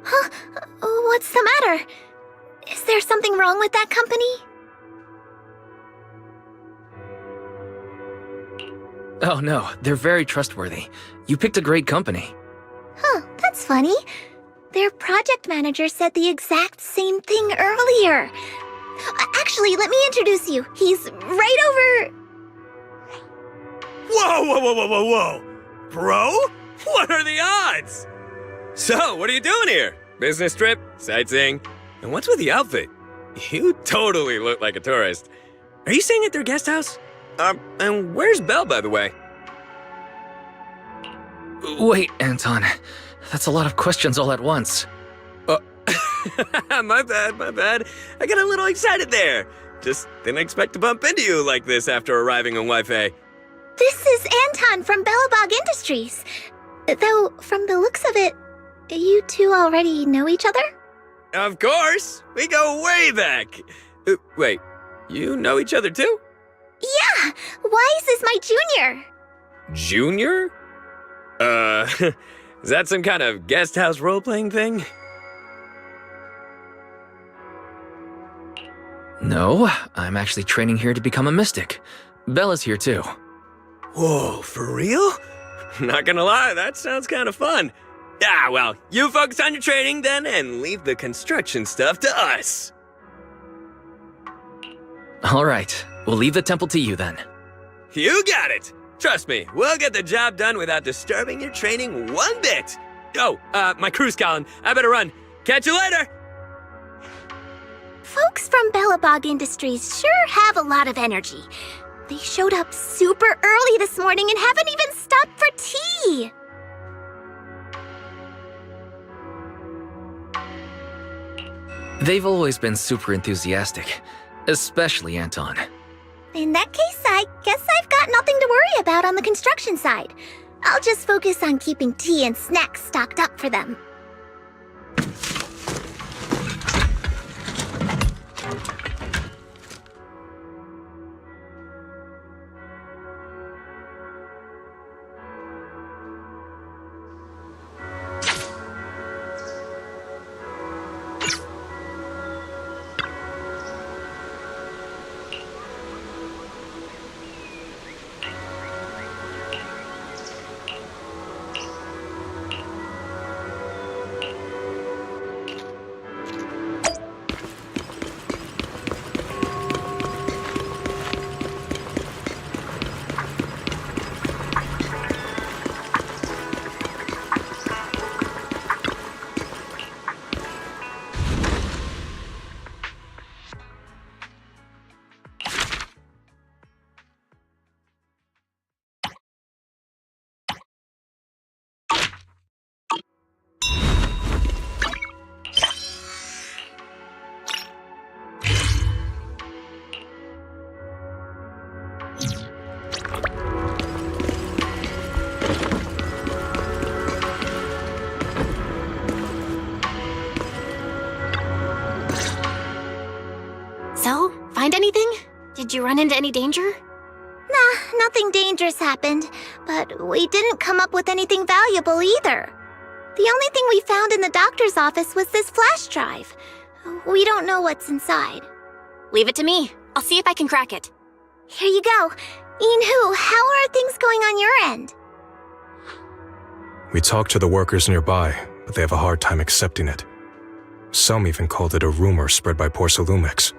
Huh? What's the matter? Is there something wrong with that company? Oh no, they're very trustworthy. You picked a great company. Huh, that's funny. Their project manager said the exact same thing earlier. Actually, let me introduce you. He's right over... Whoa, whoa, whoa, whoa, whoa, whoa! Bro? What are the odds? So, what are you doing here? Business trip? Sightseeing? And what's with the outfit? You totally look like a tourist. Are you staying at their guest house? And where's Belle, by the way? Wait, Anton. That's a lot of questions all at once. My bad. I got a little excited there. Just didn't expect to bump into you like this after arriving on Wi-Fi. This is Anton from Bellabog Industries. Though, from the looks of it, you two already know each other? Of course! We go way back! Wait, you know each other too? Yeah! Wise is my junior! Junior? Is that some kind of guest house role-playing thing? No, I'm actually training here to become a mystic. Bella's here too. Whoa, for real? Not gonna lie, that sounds kind of fun. Ah, well, you focus on your training then and leave the construction stuff to us. All right, we'll leave the temple to you then. You got it! Trust me, we'll get the job done without disturbing your training one bit. Oh, my crew's calling. I better run. Catch you later! Folks from Bellabog Industries sure have a lot of energy. They showed up super early this morning and haven't even stopped for tea. They've always been super enthusiastic, especially Anton. In that case, I guess I've got nothing to worry about on the construction side. I'll just focus on keeping tea and snacks stocked up for them. So, find anything? Did you run into any danger? Nah, nothing dangerous happened, but we didn't come up with anything valuable either. The only thing we found in the doctor's office was this flash drive. We don't know what's inside. Leave it to me. I'll see if I can crack it. Here you go. Yinhu, how are things going on your end? We talked to the workers nearby, but they have a hard time accepting it. Some even called it a rumor spread by Porcelumix.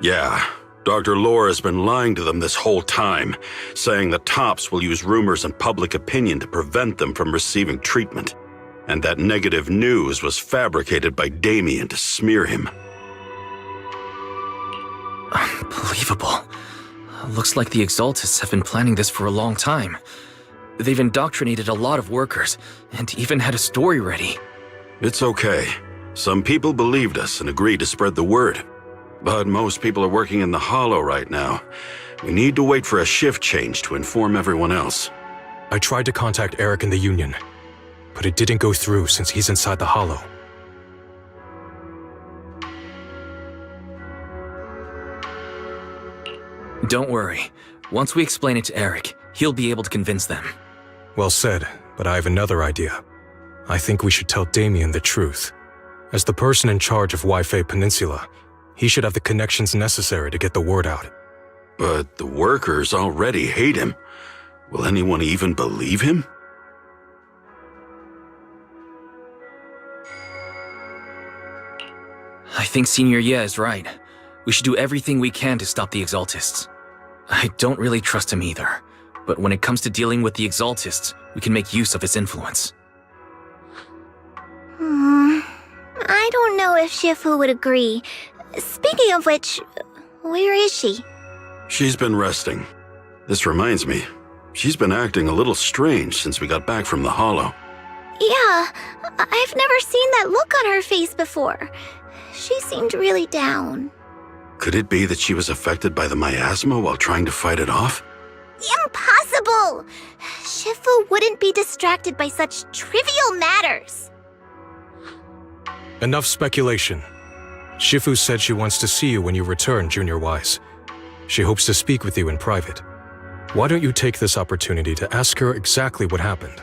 Yeah, Dr. Lore has been lying to them this whole time, saying the Tops will use rumors and public opinion to prevent them from receiving treatment, and that negative news was fabricated by Damien to smear him. Unbelievable. Looks like the Exaltists have been planning this for a long time. They've indoctrinated a lot of workers, and even had a story ready. It's okay. Some people believed us and agreed to spread the word. But most people are working in the Hollow right now. We need to wait for a shift change to inform everyone else. I tried to contact Eric in the Union, but it didn't go through since he's inside the Hollow. Don't worry. Once we explain it to Eric, he'll be able to convince them. Well said, but I have another idea. I think we should tell Damien the truth. As the person in charge of Wi-Fi Peninsula, he should have the connections necessary to get the word out. But the workers already hate him. Will anyone even believe him? I think Senior Ye is right. We should do everything we can to stop the Exaltists. I don't really trust him either, but when it comes to dealing with the Exaltists, we can make use of his influence. I don't know if Shifu would agree. Speaking of which, where is she? She's been resting. This reminds me, she's been acting a little strange since we got back from the Hollow. Yeah, I've never seen that look on her face before. She seemed really down. Could it be that she was affected by the miasma while trying to fight it off? Impossible! Shifu wouldn't be distracted by such trivial matters. Enough speculation. Shifu said she wants to see you when you return, Junior Wise. She hopes to speak with you in private. Why don't you take this opportunity to ask her exactly what happened?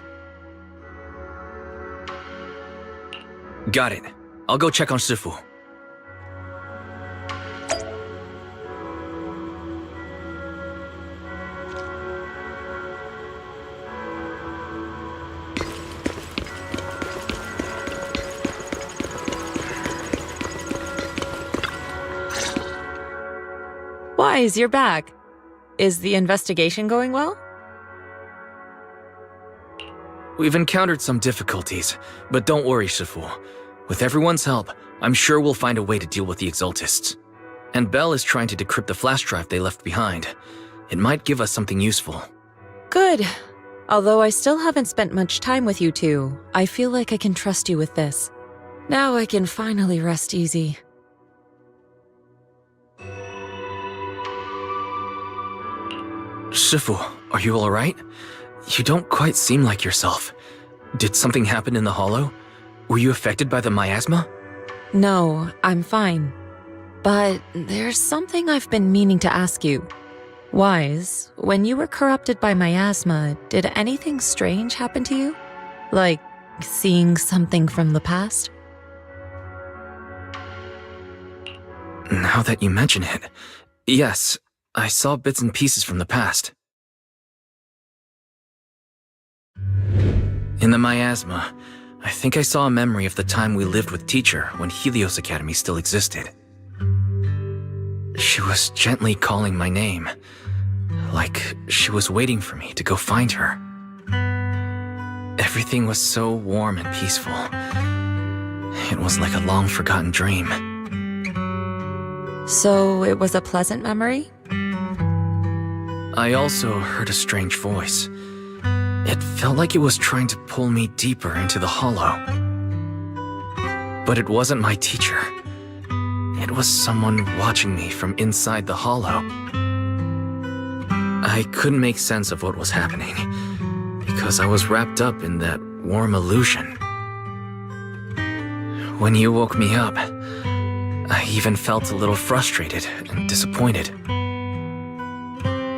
Got it. I'll go check on Shifu. Wise, you're back. Is the investigation going well? We've encountered some difficulties, but don't worry, Shifu. With everyone's help, I'm sure we'll find a way to deal with the Exaltists. And Belle is trying to decrypt the flash drive they left behind. It might give us something useful. Good. Although I still haven't spent much time with you two, I feel like I can trust you with this. Now I can finally rest easy. Shifu, are you alright? You don't quite seem like yourself. Did something happen in the Hollow? Were you affected by the miasma? No, I'm fine. But there's something I've been meaning to ask you. Wise, when you were corrupted by miasma, did anything strange happen to you? Like seeing something from the past? Now that you mention it, yes, I saw bits and pieces from the past. In the miasma, I think I saw a memory of the time we lived with Teacher when Helios Academy still existed. She was gently calling my name, like she was waiting for me to go find her. Everything was so warm and peaceful. It was like a long-forgotten dream. So it was a pleasant memory? I also heard a strange voice. It felt like it was trying to pull me deeper into the Hollow. But it wasn't my teacher. It was someone watching me from inside the Hollow. I couldn't make sense of what was happening, because I was wrapped up in that warm illusion. When you woke me up, I even felt a little frustrated and disappointed.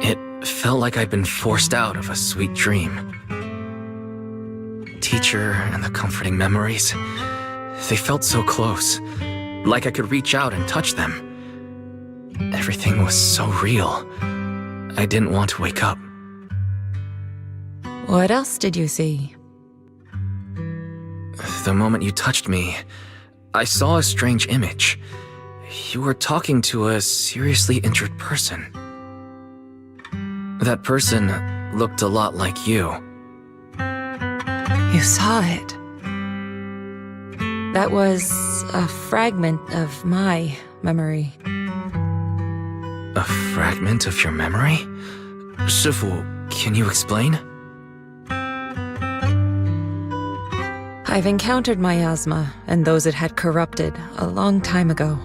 It felt like I'd been forced out of a sweet dream. Teacher and the comforting memories, they felt so close, like I could reach out and touch them. Everything was so real. I didn't want to wake up. What else did you see? The moment you touched me, I saw a strange image. You were talking to a seriously injured person. That person looked a lot like you. You saw it. That was a fragment of my memory. A fragment of your memory? Shifu, can you explain? I've encountered miasma and those it had corrupted a long time ago.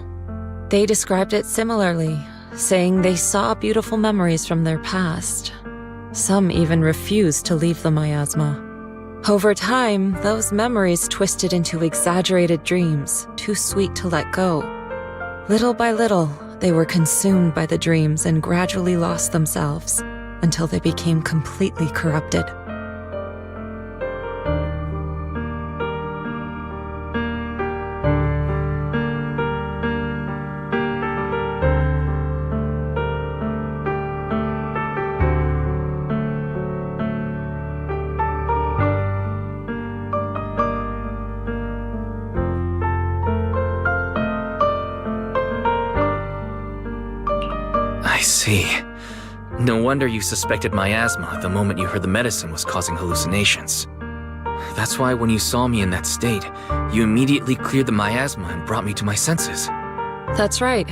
They described it similarly, saying they saw beautiful memories from their past. Some even refused to leave the miasma. Over time, those memories twisted into exaggerated dreams, too sweet to let go. Little by little, they were consumed by the dreams and gradually lost themselves, until they became completely corrupted. I see. No wonder you suspected miasma the moment you heard the medicine was causing hallucinations. That's why when you saw me in that state, you immediately cleared the miasma and brought me to my senses. That's right.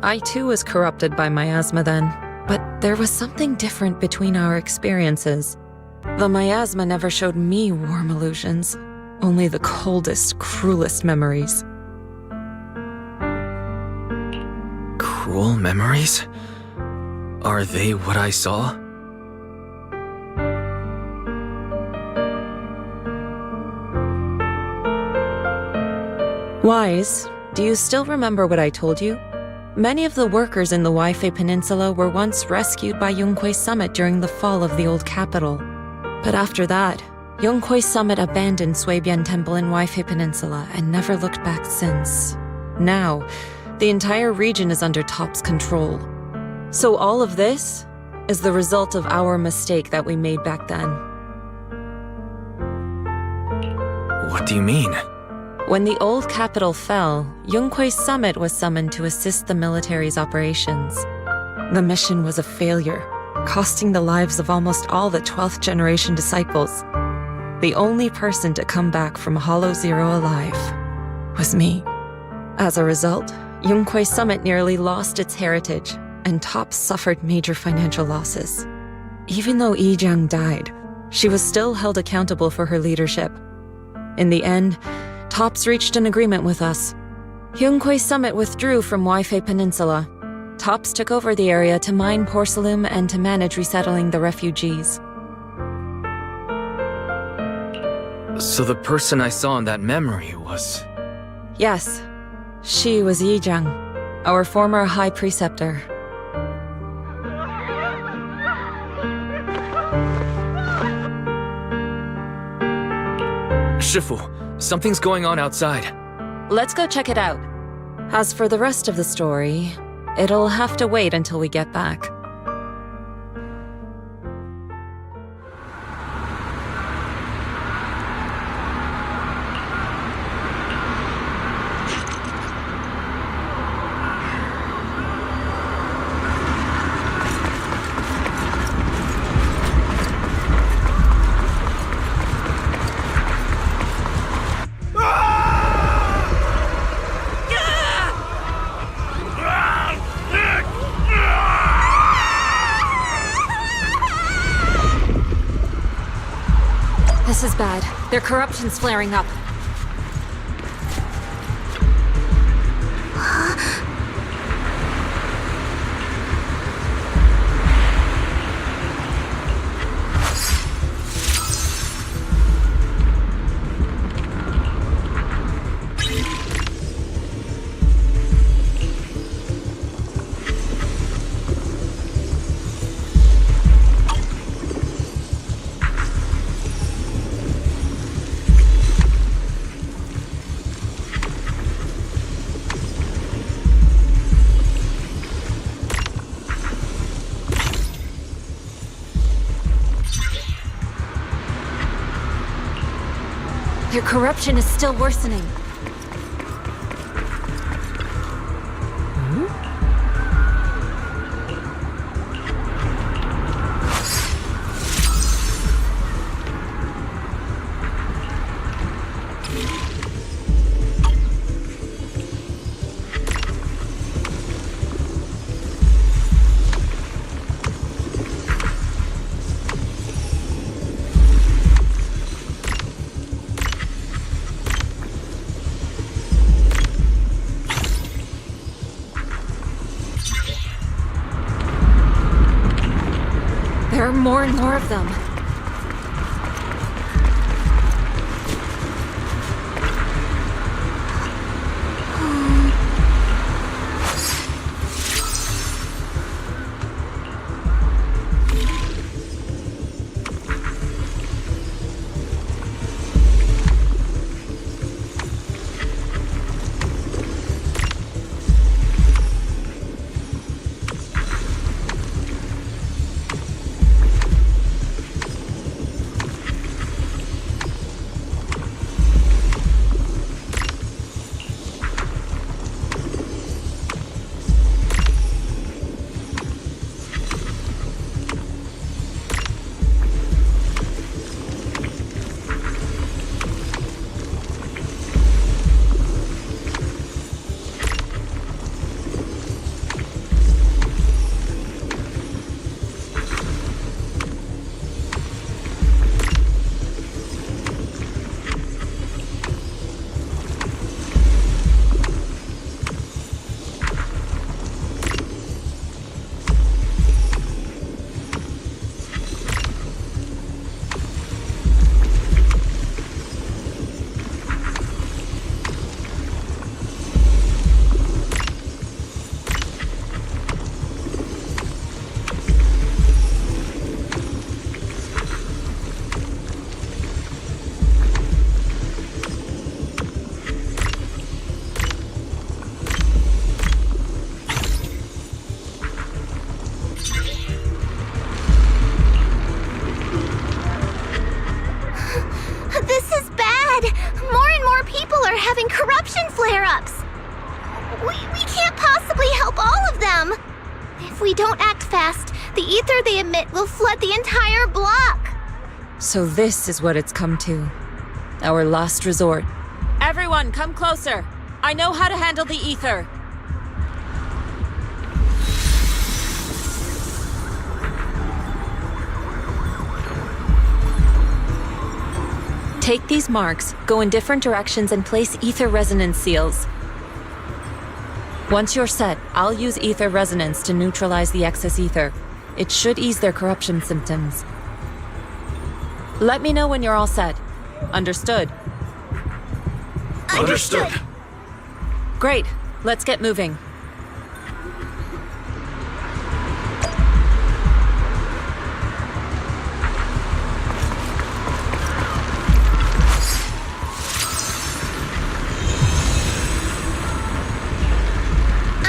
I too was corrupted by miasma then, but there was something different between our experiences. The miasma never showed me warm illusions, only the coldest, cruelest memories. Cruel memories? Are they what I saw? Wise, do you still remember what I told you? Many of the workers in the Waifei Peninsula were once rescued by Yonghui Summit during the fall of the old capital. But after that, Yonghui Summit abandoned Suibian Temple in Waifei Peninsula and never looked back since. Now, the entire region is under Top's control. So all of this is the result of our mistake that we made back then. What do you mean? When the old capital fell, Yonghui Summit was summoned to assist the military's operations. The mission was a failure, costing the lives of almost all the 12th generation disciples. The only person to come back from Hollow Zero alive was me. As a result, Yonghui Summit nearly lost its heritage, and Top suffered major financial losses. Even though Yi Jiang died, she was still held accountable for her leadership. In the end, Tops reached an agreement with us. Yonghui Summit withdrew from Waifei Peninsula. Tops took over the area to mine porcelain and to manage resettling the refugees. So the person I saw in that memory was... Yes, she was Yi Jiang, our former high preceptor. Shifu, something's going on outside. Let's go check it out. As for the rest of the story, it'll have to wait until we get back. This is bad. Their corruption's flaring up. Their corruption is still worsening. are more and more of them. This is bad! More and more people are having corruption flare-ups! We can't possibly help all of them! If we don't act fast, the ether they emit will flood the entire block! So this is what it's come to. Our last resort. Everyone, come closer! I know how to handle the ether! Take these marks, go in different directions, and place ether resonance seals. Once you're set, I'll use ether resonance to neutralize the excess ether. It should ease their corruption symptoms. Let me know when you're all set. Understood? Understood. Great. Let's get moving.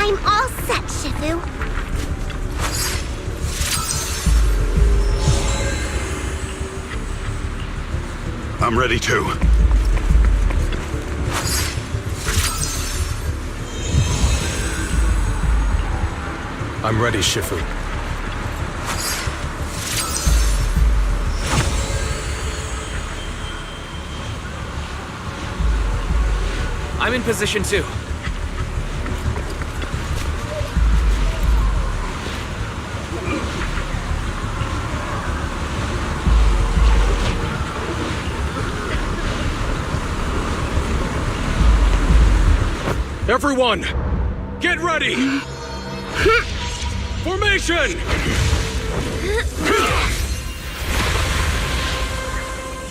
I'm all set, Shifu. I'm ready too. I'm ready, Shifu. I'm in position too. Everyone, get ready! Formation!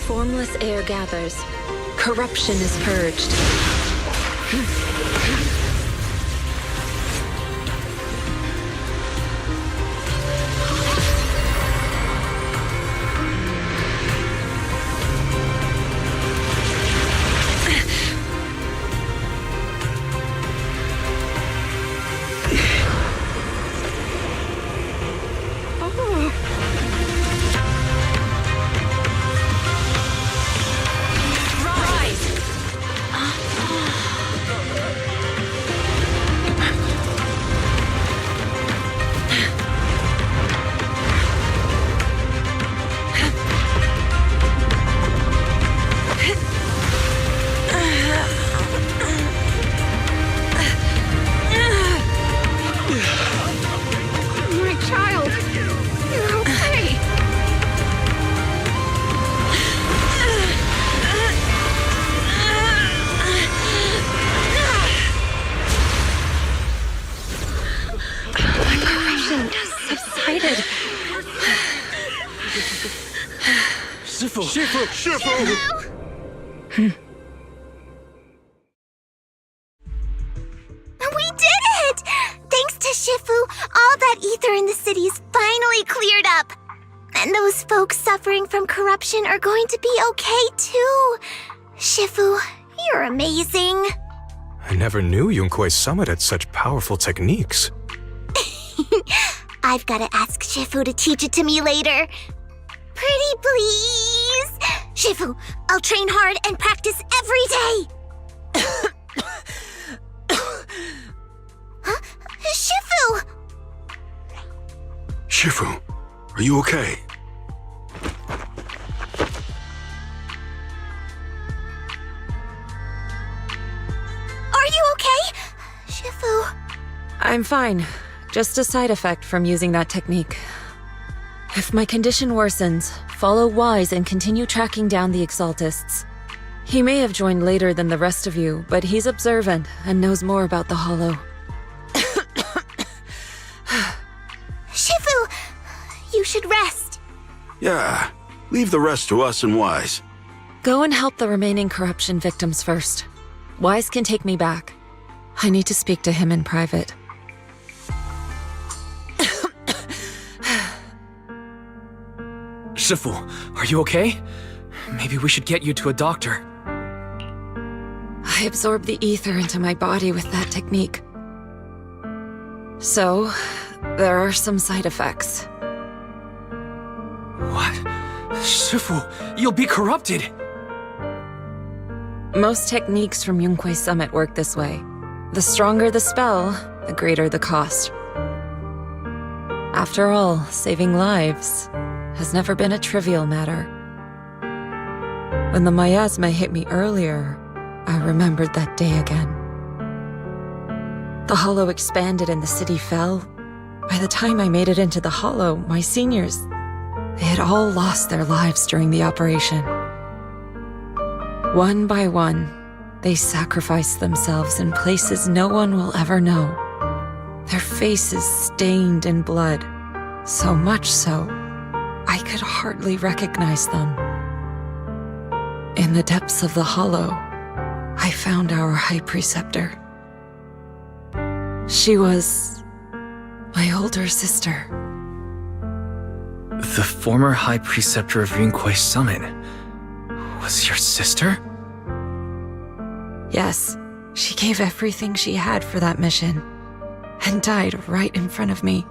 Formless air gathers. Corruption is purged. Shifu! Shifu! We did it! Thanks to Shifu, all that ether in the city's finally cleared up. And those folks suffering from corruption are going to be okay too. Shifu, you're amazing. I never knew Yunkui's summit had such powerful techniques. I've got to ask Shifu to teach it to me later. Pretty please. Shifu, I'll train hard and practice every day. Huh? Shifu! Shifu, are you okay? Are you okay? Shifu. I'm fine. Just a side effect from using that technique. If my condition worsens, follow Wise and continue tracking down the Exaltists. He may have joined later than the rest of you, but he's observant and knows more about the Hollow. Shifu, you should rest. Yeah, leave the rest to us and Wise. Go and help the remaining corruption victims first. Wise can take me back. I need to speak to him in private. Shifu, are you okay? Maybe we should get you to a doctor. I absorbed the ether into my body with that technique. So, there are some side effects. What? Shifu, you'll be corrupted! Most techniques from Yunkui's summit work this way. The stronger the spell, the greater the cost. After all, saving lives has never been a trivial matter. When the miasma hit me earlier, I remembered that day again. The Hollow expanded and the city fell. By the time I made it into the Hollow, my seniors, they had all lost their lives during the operation. One by one, they sacrificed themselves in places no one will ever know. Their faces stained in blood, so much so, I could hardly recognize them. In the depths of the Hollow, I found our High Preceptor. She was my older sister. The former High Preceptor of Yunkui's summit was your sister? Yes, she gave everything she had for that mission, and died right in front of me.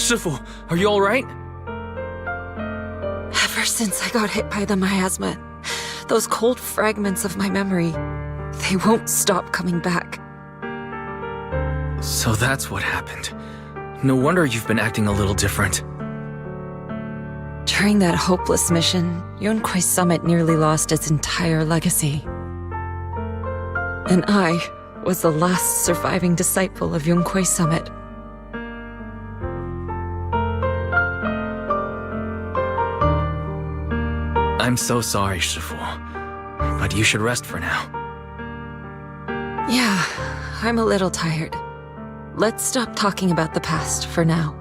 Shifu, are you alright? Ever since I got hit by the miasma, those cold fragments of my memory, they won't stop coming back. So that's what happened. No wonder you've been acting a little different. During that hopeless mission, Yunkui's summit nearly lost its entire legacy. And I was the last surviving disciple of Yunkui's summit. I'm so sorry, Shifu. But you should rest for now. Yeah, I'm a little tired. Let's stop talking about the past for now.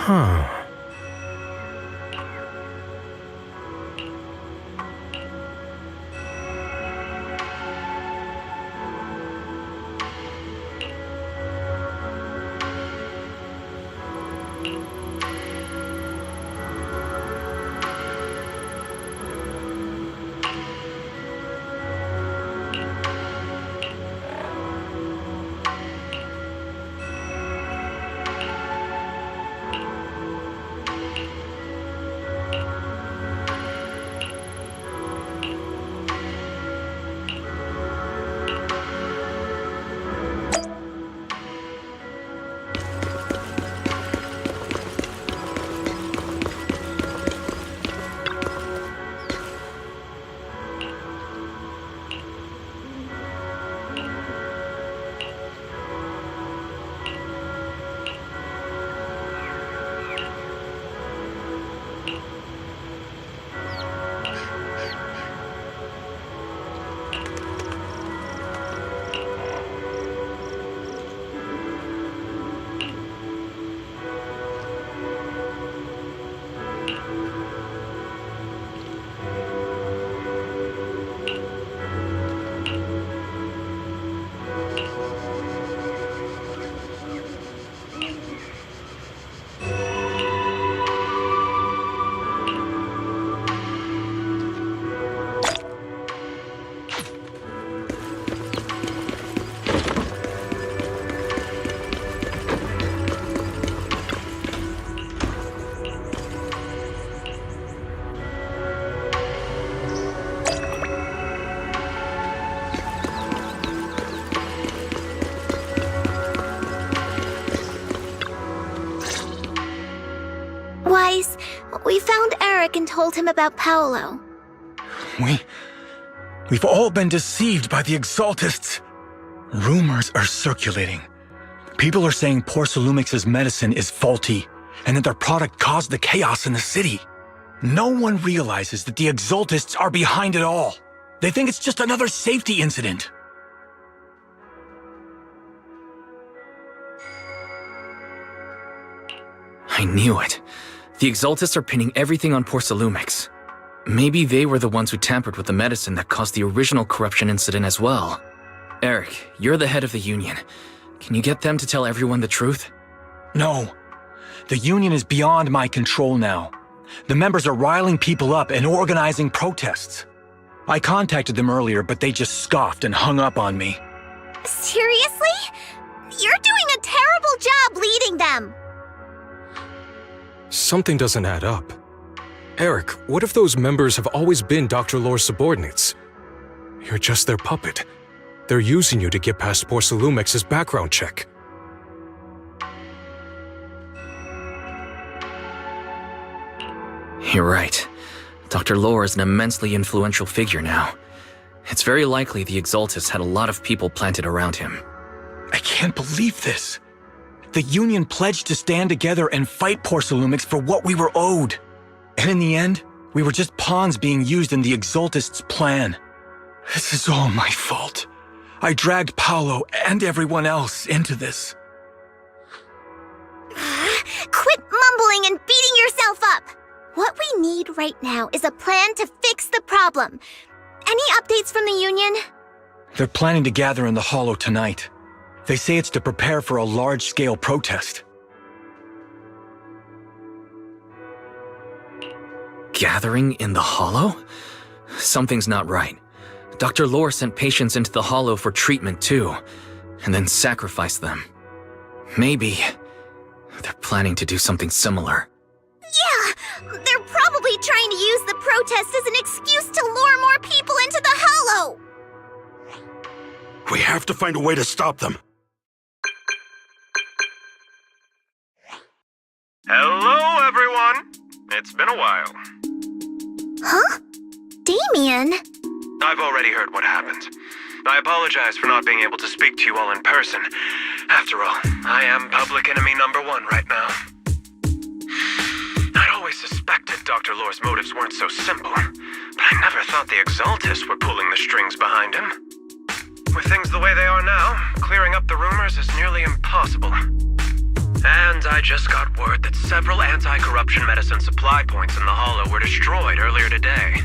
Huh. place, we found Eric and told him about Paolo. We've all been deceived by the Exaltists. Rumors are circulating. People are saying Porcelumix's medicine is faulty, and that their product caused the chaos in the city. No one realizes that the Exaltists are behind it all. They think it's just another safety incident. I knew it. The Exaltists are pinning everything on Porcelumix. Maybe they were the ones who tampered with the medicine that caused the original corruption incident as well. Eric, you're the head of the Union. Can you get them to tell everyone the truth? No. The Union is beyond my control now. The members are riling people up and organizing protests. I contacted them earlier, but they just scoffed and hung up on me. Seriously? You're doing a terrible job leading them! Something doesn't add up. Eric, what if those members have always been Dr. Lore's subordinates? You're just their puppet. They're using you to get past Porcelumix's background check. You're right. Dr. Lore is an immensely influential figure now. It's very likely the Exaltists had a lot of people planted around him. I can't believe this. The Union pledged to stand together and fight Porcelumix for what we were owed. And in the end, we were just pawns being used in the Exaltists' plan. This is all my fault. I dragged Paolo and everyone else into this. Quit mumbling and beating yourself up! What we need right now is a plan to fix the problem. Any updates from the Union? They're planning to gather in the Hollow tonight. They say it's to prepare for a large-scale protest. Gathering in the Hollow? Something's not right. Dr. Lore sent patients into the Hollow for treatment too, and then sacrificed them. Maybe they're planning to do something similar. Yeah! They're probably trying to use the protest as an excuse to lure more people into the Hollow! We have to find a way to stop them. Hello, everyone! It's been a while. Huh? Damien? I've already heard what happened. I apologize for not being able to speak to you all in person. After all, I am public enemy #1 right now. I'd always suspected Dr. Lore's motives weren't so simple, but I never thought the Exaltists were pulling the strings behind him. With things the way they are now, clearing up the rumors is nearly impossible. And I just got word that several anti-corruption medicine supply points in the Hollow were destroyed earlier today.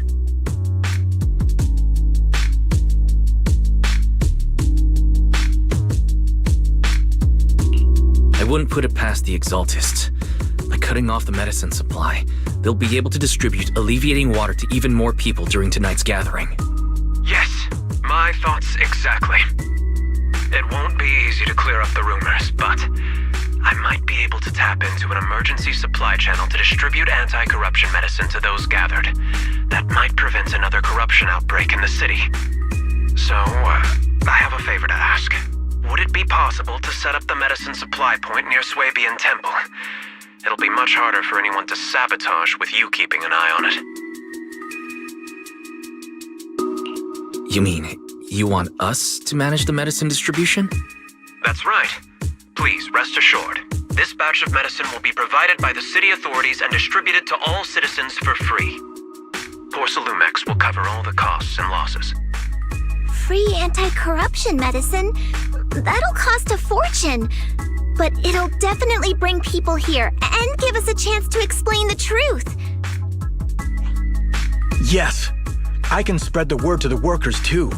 I wouldn't put it past the Exaltists. By cutting off the medicine supply, they'll be able to distribute alleviating water to even more people during tonight's gathering. Yes, my thoughts exactly. It won't be easy to clear up the rumors, but I might be able to tap into an emergency supply channel to distribute anti-corruption medicine to those gathered. That might prevent another corruption outbreak in the city. So, I have a favor to ask. Would it be possible to set up the medicine supply point near Swabian Temple? It'll be much harder for anyone to sabotage with you keeping an eye on it. You mean, you want us to manage the medicine distribution? That's right. Please, rest assured. This batch of medicine will be provided by the city authorities and distributed to all citizens for free. Porcelumix will cover all the costs and losses. Free anti-corruption medicine? That'll cost a fortune. But it'll definitely bring people here and give us a chance to explain the truth. Yes. I can spread the word to the workers too.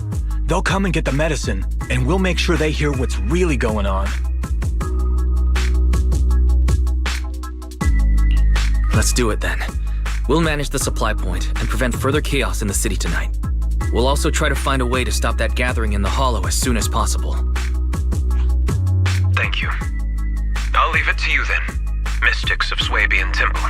They'll come and get the medicine, and we'll make sure they hear what's really going on. Let's do it then. We'll manage the supply point and prevent further chaos in the city tonight. We'll also try to find a way to stop that gathering in the Hollow as soon as possible. Thank you. I'll leave it to you then, Mystics of Swabian Temple.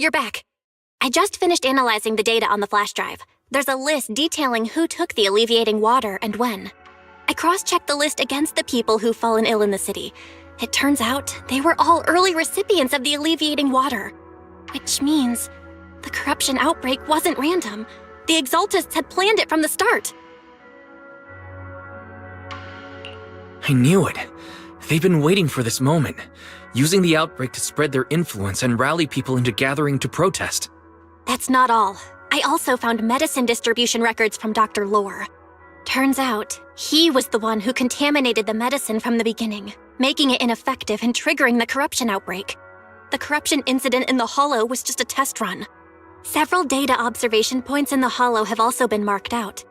you're back. I just finished analyzing the data on the flash drive. There's a list detailing who took the alleviating water and when. I cross-checked the list against the people who've fallen ill in the city. It turns out they were all early recipients of the alleviating water. Which means the corruption outbreak wasn't random. The Exaltists had planned it from the start. I knew it. They've been waiting for this moment, using the outbreak to spread their influence and rally people into gathering to protest. That's not all. I also found medicine distribution records from Dr. Lore. Turns out, he was the one who contaminated the medicine from the beginning, making it ineffective and triggering the corruption outbreak. The corruption incident in the Hollow was just a test run. Several data observation points in the Hollow have also been marked out.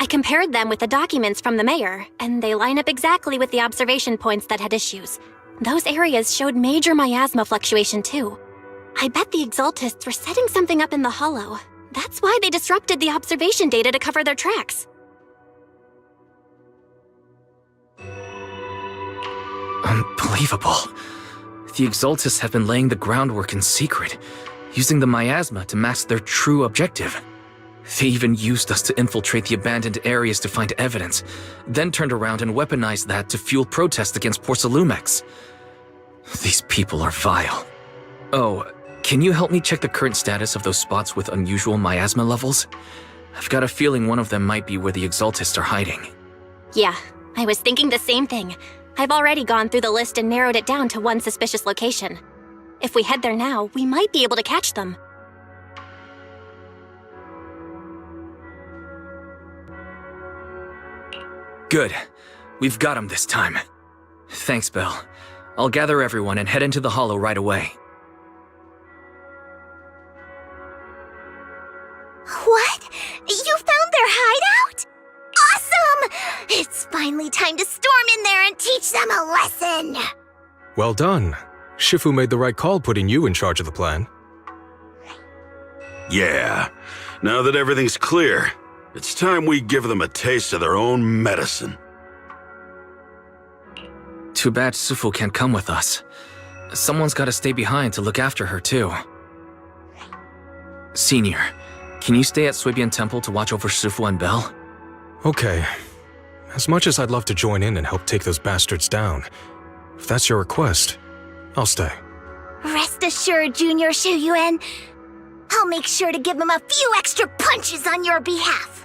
I compared them with the documents from the mayor, and they line up exactly with the observation points that had issues. Those areas showed major miasma fluctuation too. I bet the Exaltists were setting something up in the Hollow. That's why they disrupted the observation data to cover their tracks. Unbelievable. The Exaltists have been laying the groundwork in secret, using the miasma to mask their true objective. They even used us to infiltrate the abandoned areas to find evidence, then turned around and weaponized that to fuel protests against Porcelumex. These people are vile. Oh, can you help me check the current status of those spots with unusual miasma levels? I've got a feeling one of them might be where the Exaltists are hiding. Yeah, I was thinking the same thing. I've already gone through the list and narrowed it down to one suspicious location. If we head there now, we might be able to catch them. Good. We've got them this time. Thanks, Belle. I'll gather everyone and head into the Hollow right away. What? You found their hideout? Awesome! It's finally time to storm in there and teach them a lesson! Well done. Shifu made the right call putting you in charge of the plan. Yeah. Now that everything's clear, it's time we give them a taste of their own medicine. Too bad Sufu can't come with us. Someone's gotta stay behind to look after her, too. Senior, can you stay at Suibian Temple to watch over Sufu and Belle? Okay. As much as I'd love to join in and help take those bastards down, if that's your request, I'll stay. Rest assured, Junior Shuyuan, I'll make sure to give him a few extra punches on your behalf.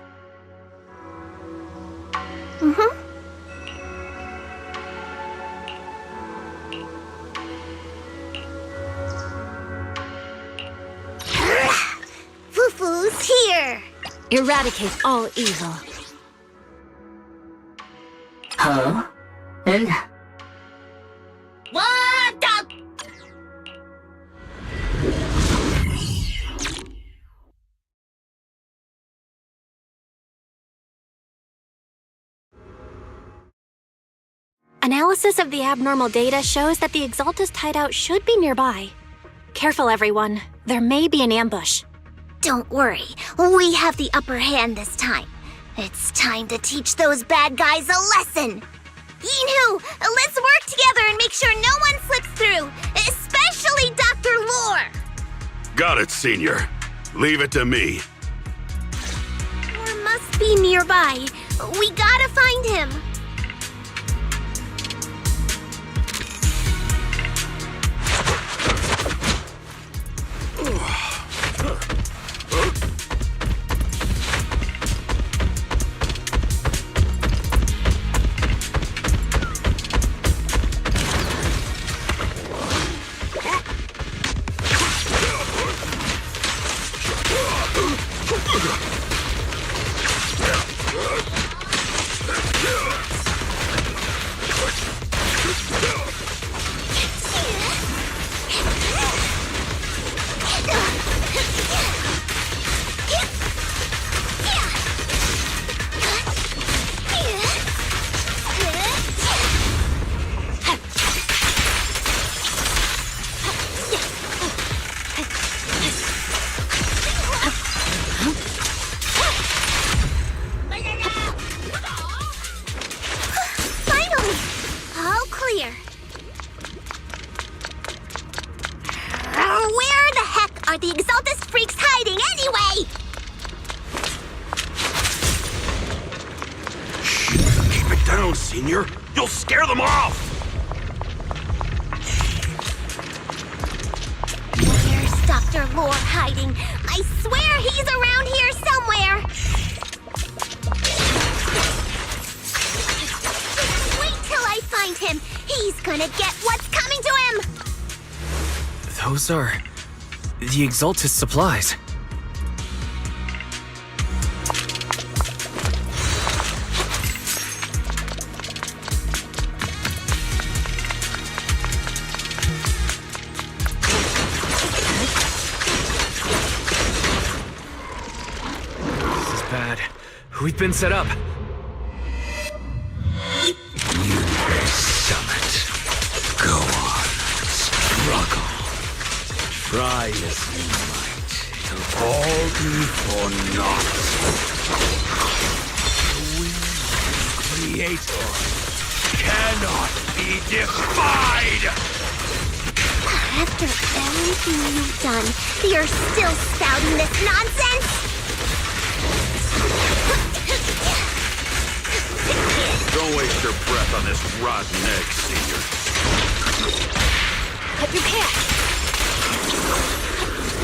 Fufu's here. Eradicate all evil. Huh? And... What the... Analysis of the abnormal data shows that the Exaltist hideout should be nearby. Careful, everyone. There may be an ambush. Don't worry, we have the upper hand this time. It's time to teach those bad guys a lesson. Yinhu, let's work together and make sure no one slips through, especially Dr. Lore. Got it, Senior. Leave it to me. Lore must be nearby. We gotta find him. Senior. You'll scare them off! Where's Dr. Lore hiding? I swear he's around here somewhere! Just wait till I find him! He's gonna get what's coming to him! Those are the Exaltus supplies. This is bad. We've been set up. Summit. Go on. Struggle. Try as you might. It'll all be for naught. The will of the Creator cannot be defied! After everything you've done, you're still spouting this nonsense? Don't waste your breath on this rotten egg, Senior. But you can't!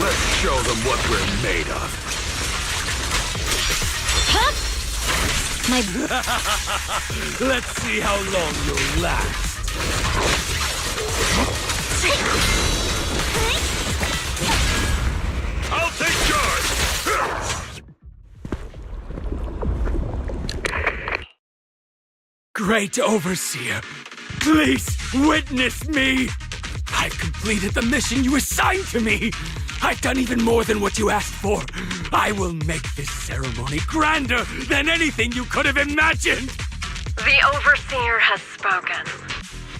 Let's show them what we're made of. Huh? My... Let's see how long you'll last. I'll take charge! Great Overseer, please witness me! I've completed the mission you assigned to me! I've done even more than what you asked for! I will make this ceremony grander than anything you could have imagined! The Overseer has spoken.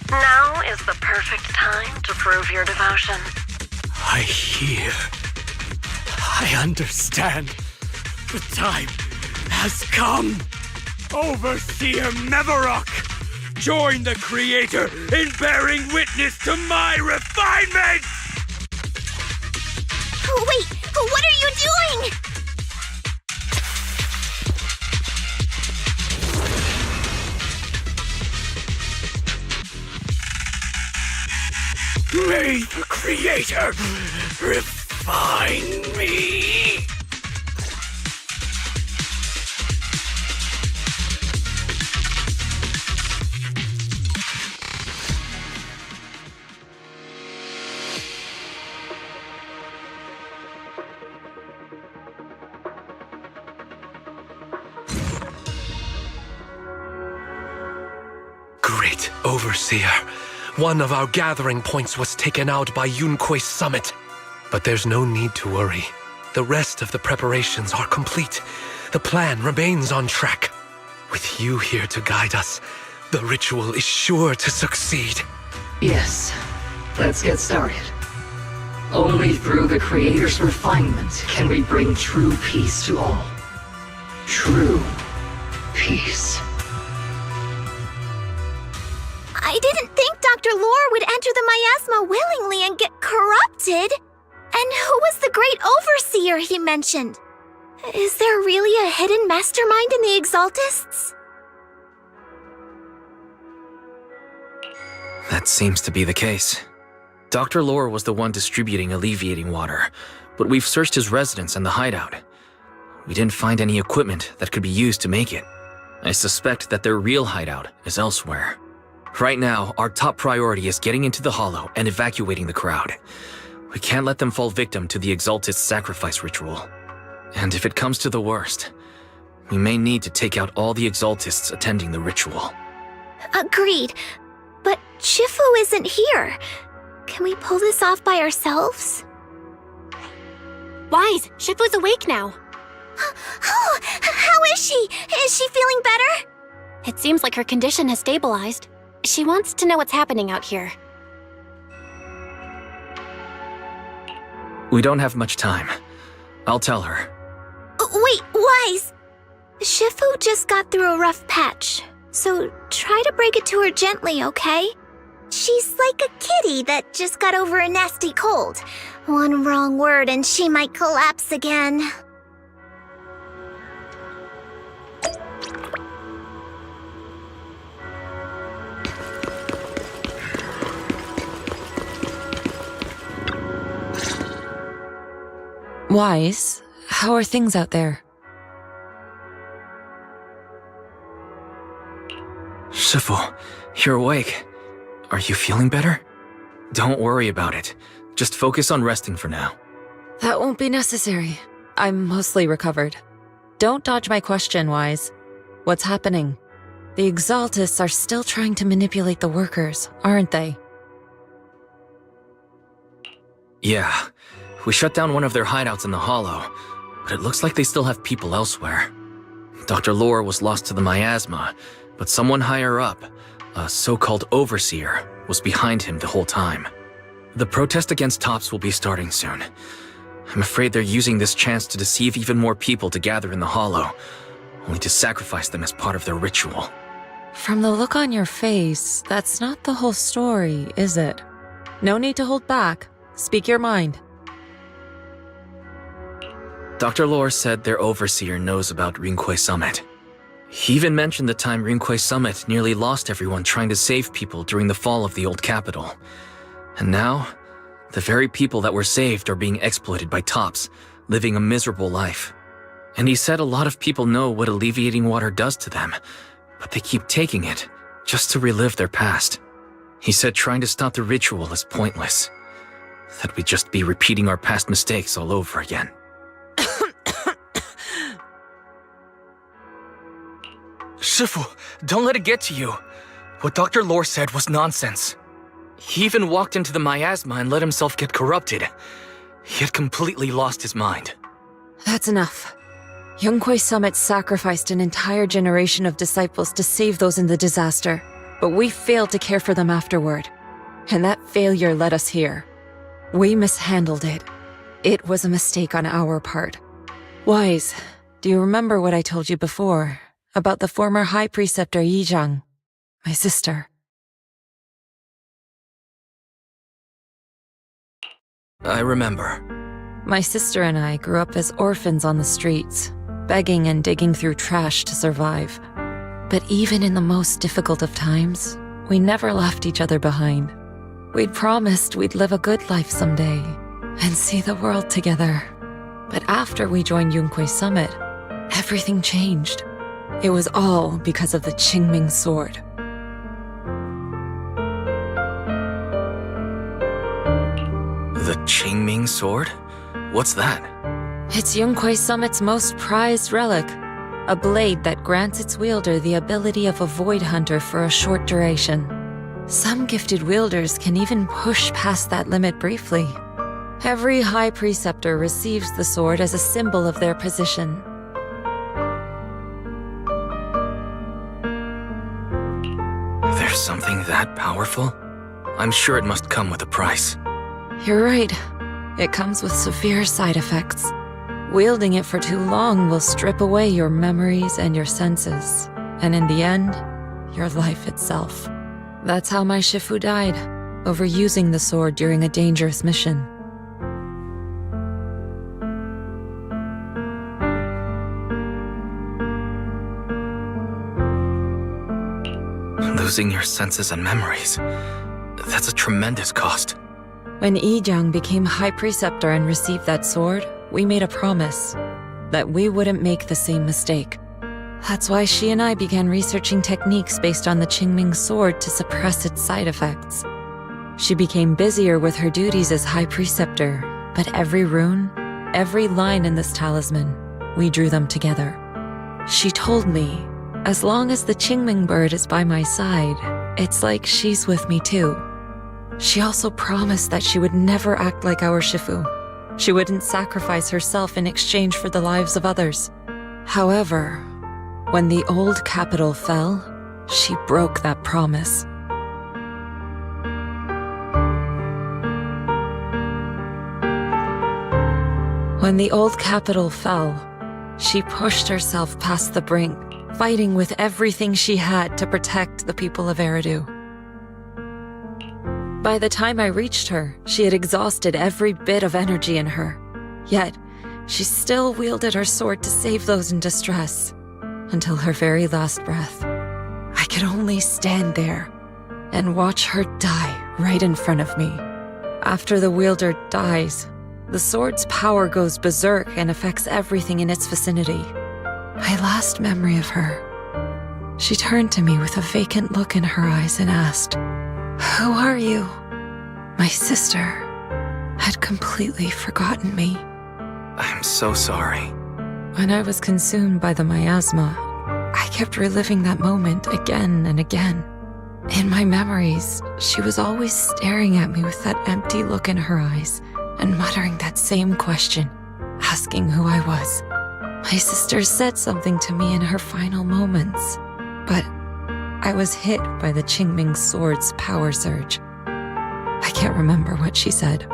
Now is the perfect time to prove your devotion. I hear. I understand. The time has come. Overseer Mevarok, join the Creator in bearing witness to my refinement! Wait, what are you doing? May the Creator refine me! Great Overseer. One of our gathering points was taken out by Yunque's summit. But there's no need to worry. The rest of the preparations are complete. The plan remains on track. With you here to guide us, the ritual is sure to succeed. Yes, let's get started. Only through the Creator's refinement can we bring true peace to all. True peace. I didn't think Dr. Lore would enter the miasma willingly and get corrupted. And who was the great overseer he mentioned? Is there really a hidden mastermind in the Exaltists? That seems to be the case. Dr. Lore was the one distributing alleviating water, but we've searched his residence and the hideout. We didn't find any equipment that could be used to make it. I suspect that their real hideout is elsewhere. Right now, our top priority is getting into the Hollow and evacuating the crowd. We can't let them fall victim to the Exaltist sacrifice ritual. And if it comes to the worst, we may need to take out all the Exaltists attending the ritual. Agreed. But Shifu isn't here. Can we pull this off by ourselves? Wise, Shifu's awake now. Oh, how is she? Is she feeling better? It seems like her condition has stabilized. She wants to know what's happening out here. We don't have much time. I'll tell her. Wait, Wise! Shifu just got through a rough patch, so try to break it to her gently, okay? She's like a kitty that just got over a nasty cold. One wrong word and she might collapse again. Wise, how are things out there? Shifu, you're awake. Are you feeling better? Don't worry about it. Just focus on resting for now. That won't be necessary. I'm mostly recovered. Don't dodge my question, Wise. What's happening? The Exaltists are still trying to manipulate the workers, aren't they? Yeah, we shut down one of their hideouts in the Hollow, but it looks like they still have people elsewhere. Dr. Lore was lost to the miasma, but someone higher up, a so-called overseer, was behind him the whole time. The protest against Tops will be starting soon. I'm afraid they're using this chance to deceive even more people to gather in the Hollow, only to sacrifice them as part of their ritual. From the look on your face, that's not the whole story, is it? No need to hold back. Speak your mind. Dr. Lore said their overseer knows about Rinqué Summit. He even mentioned the time Rinqué Summit nearly lost everyone trying to save people during the fall of the old capital. And now, the very people that were saved are being exploited by Tops, living a miserable life. And he said a lot of people know what alleviating water does to them, but they keep taking it just to relive their past. He said trying to stop the ritual is pointless, that we'd just be repeating our past mistakes all over again. Shifu, don't let it get to you. What Dr. Lore said was nonsense. He even walked into the miasma and let himself get corrupted. He had completely lost his mind. That's enough. Rinqué Summit sacrificed an entire generation of disciples to save those in the disaster, but we failed to care for them afterward. And that failure led us here. We mishandled it. It was a mistake on our part. Wise, do you remember what I told you before about the former High Preceptor Yizhang, my sister? I remember. My sister and I grew up as orphans on the streets, begging and digging through trash to survive. But even in the most difficult of times, we never left each other behind. We'd promised we'd live a good life someday and see the world together. But after we joined Rinqué Summit, everything changed. It was all because of the Qingming sword. The Qingming sword? What's that? It's Rinqué Summit's most prized relic, a blade that grants its wielder the ability of a void hunter for a short duration. Some gifted wielders can even push past that limit briefly. Every High Preceptor receives the sword as a symbol of their position. There's something that powerful? I'm sure it must come with a price. You're right. It comes with severe side effects. Wielding it for too long will strip away your memories and your senses, and in the end, your life itself. That's how my Shifu died, overusing the sword during a dangerous mission. Losing your senses and memories. That's a tremendous cost. When Yizhang became High Preceptor and received that sword, we made a promise that we wouldn't make the same mistake. That's why she and I began researching techniques based on the Qingming sword to suppress its side effects. She became busier with her duties as High Preceptor, but every rune, every line in this talisman, we drew them together. She told me, as long as the Qingming bird is by my side, it's like she's with me too. She also promised that she would never act like our Shifu. She wouldn't sacrifice herself in exchange for the lives of others. However, when the old capital fell, she broke that promise. When the old capital fell, she pushed herself past the brink, fighting with everything she had to protect the people of Eridu. By the time I reached her, she had exhausted every bit of energy in her. Yet, she still wielded her sword to save those in distress, until her very last breath. I could only stand there and watch her die right in front of me. After the wielder dies, The sword's power goes berserk and affects everything in its vicinity. My last memory of her. She turned to me with a vacant look in her eyes and asked, "Who are you?" My sister had completely forgotten me. I'm so sorry. When I was consumed by the miasma, I kept reliving that moment again and again. In my memories, she was always staring at me with that empty look in her eyes and muttering that same question, asking who I was. My sister said something to me in her final moments, but I was hit by the Qingming sword's power surge. I can't remember what she said.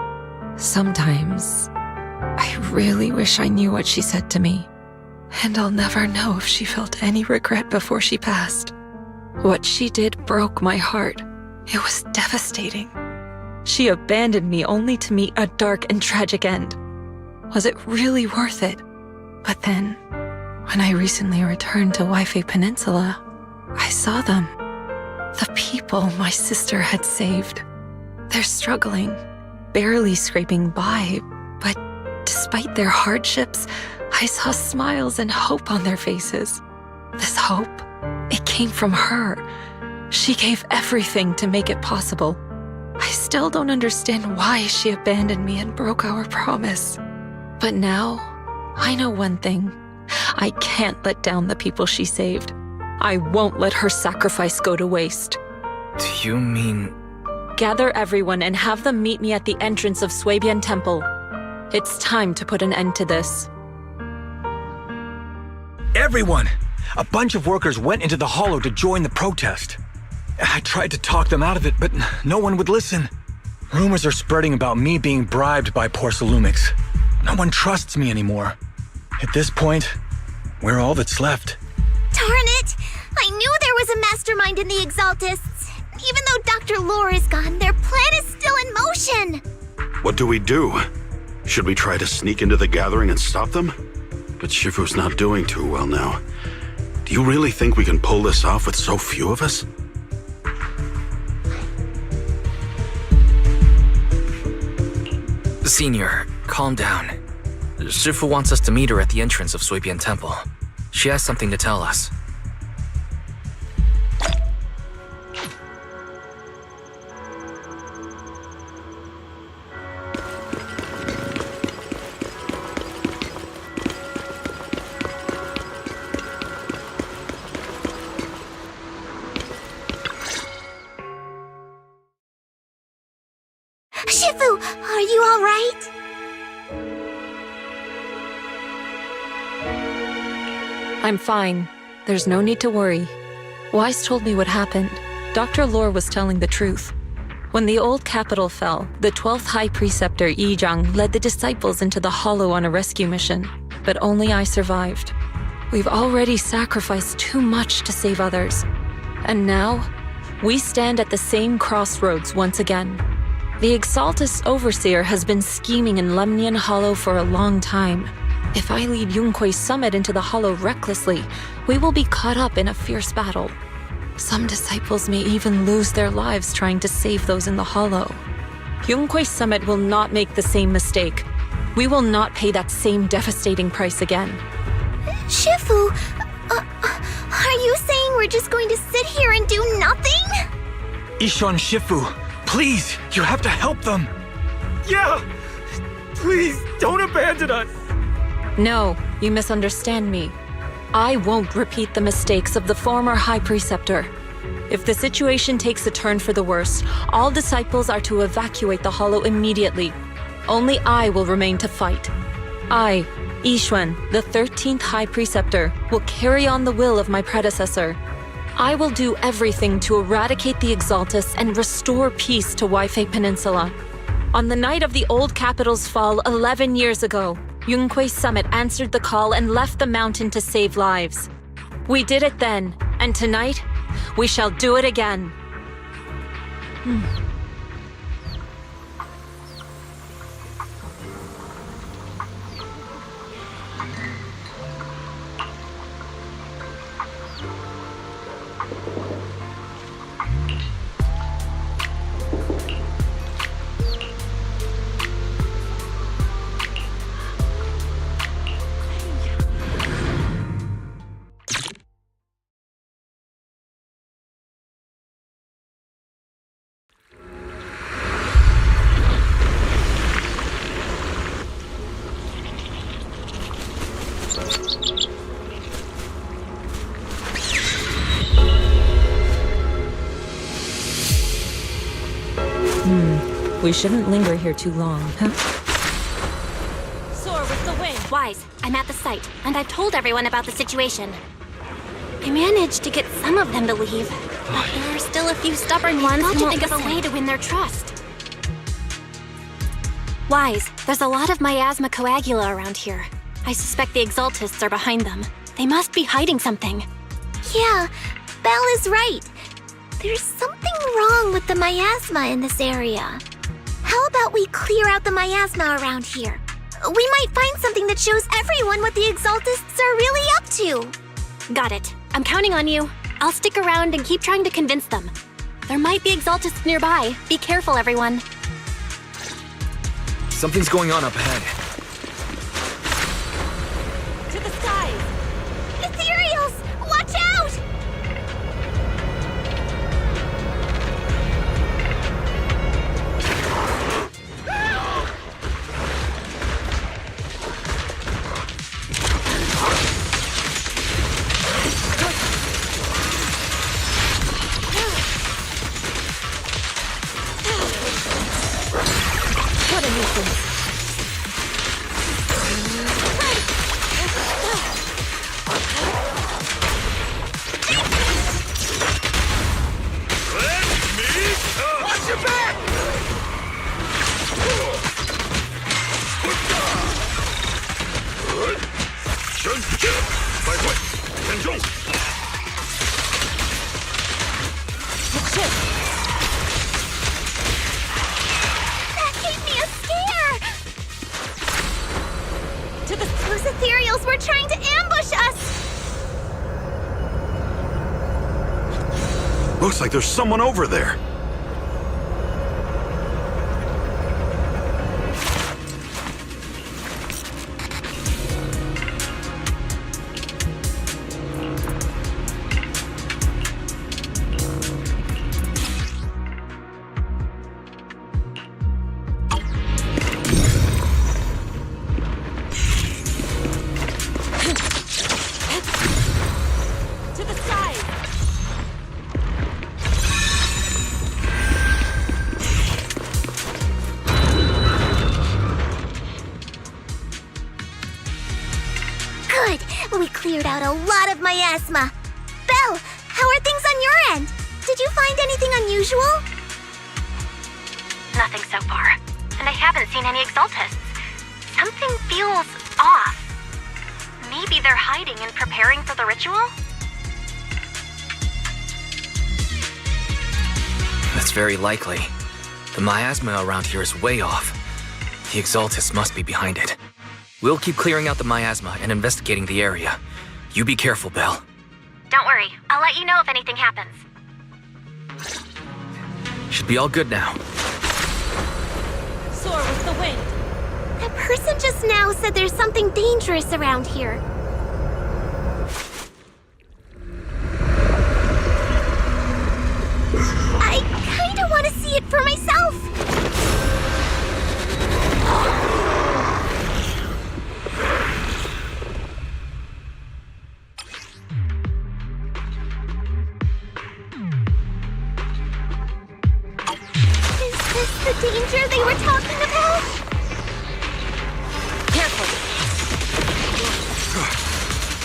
Sometimes, I really wish I knew what she said to me, and I'll never know if she felt any regret before she passed. What she did broke my heart. It was devastating. She abandoned me only to meet a dark and tragic end. Was it really worth it? But then, when I recently returned to Waifei Peninsula, I saw them. The people my sister had saved. They're struggling, barely scraping by, but despite their hardships, I saw smiles and hope on their faces. This hope, it came from her. She gave everything to make it possible. I still don't understand why she abandoned me and broke our promise. But now, I know one thing. I can't let down the people she saved. I won't let her sacrifice go to waste. Do you mean... Gather everyone and have them meet me at the entrance of Suibian Temple. It's time to put an end to this. Everyone! A bunch of workers went into the hollow to join the protest. I tried to talk them out of it, but no one would listen. Rumors are spreading about me being bribed by Porcelumix. No one trusts me anymore. At this point, we're all that's left. Darn it! I knew there was a mastermind in the Exaltists. Even though Dr. Lore is gone, their plan is still in motion. What do we do? Should we try to sneak into the gathering and stop them? But Shifu's not doing too well now. Do you really think we can pull this off with so few of us? Senior, calm down. Shifu wants us to meet her at the entrance of Suibian Temple. She has something to tell us. Shifu, are you all right? I'm fine. There's no need to worry. Wise told me what happened. Dr. Lore was telling the truth. When the old capital fell, the 12th High Preceptor Yi Zhang led the disciples into the Hollow on a rescue mission, but only I survived. We've already sacrificed too much to save others. And now, we stand at the same crossroads once again. The Exaltus Overseer has been scheming in Lemnian Hollow for a long time. If I lead Yunkui's summit into the Hollow recklessly, we will be caught up in a fierce battle. Some disciples may even lose their lives trying to save those in the Hollow. Yunkui's summit will not make the same mistake. We will not pay that same devastating price again. Shifu, are you saying we're just going to sit here and do nothing? Ishan Shifu, please, you have to help them. Yeah! Please, don't abandon us! No, you misunderstand me. I won't repeat the mistakes of the former High Preceptor. If the situation takes a turn for the worse, all disciples are to evacuate the Hollow immediately. Only I will remain to fight. I, Yixuan, the 13th High Preceptor, will carry on the will of my predecessor. I will do everything to eradicate the Exaltus and restore peace to Waifei Peninsula. On the night of the old capital's fall 11 years ago, Yunkui's summit answered the call and left the mountain to save lives. We did it then, and tonight, we shall do it again. We shouldn't linger here too long, huh? Soar with the wind. Wise, I'm at the site, and I've told everyone about the situation. I managed to get some of them to leave, but there are still a few stubborn ones who won't think of a way to win their trust. Wise, there's a lot of miasma coagula around here. I suspect the Exaltists are behind them. They must be hiding something. Yeah, Belle is right. There's something wrong with the miasma in this area. How about we clear out the miasma around here? We might find something that shows everyone what the Exaltists are really up to. Got it. I'm counting on you. I'll stick around and keep trying to convince them. There might be Exaltists nearby. Be careful, everyone. Something's going on up ahead. To the skies! Ethereals! Watch out! What a nuisance. Watch your back! That gave me a scare! Those ethereals were trying to ambush us! Looks like there's someone over there. To the side! Good! We cleared out a lot of miasma. Belle, how are things on your end? Did you find anything unusual? Nothing so far. And I haven't seen any Exaltists. Something feels off. Maybe they're hiding and preparing for the ritual? That's very likely. The miasma around here is way off. The Exaltists must be behind it. We'll keep clearing out the miasma and investigating the area. You be careful, Belle. Don't worry. I'll let you know if anything happens. Should be all good now. Soar with the wind. That person just now said there's something dangerous around here. I kinda want to see it for myself. Is this the danger they were talking about? Careful.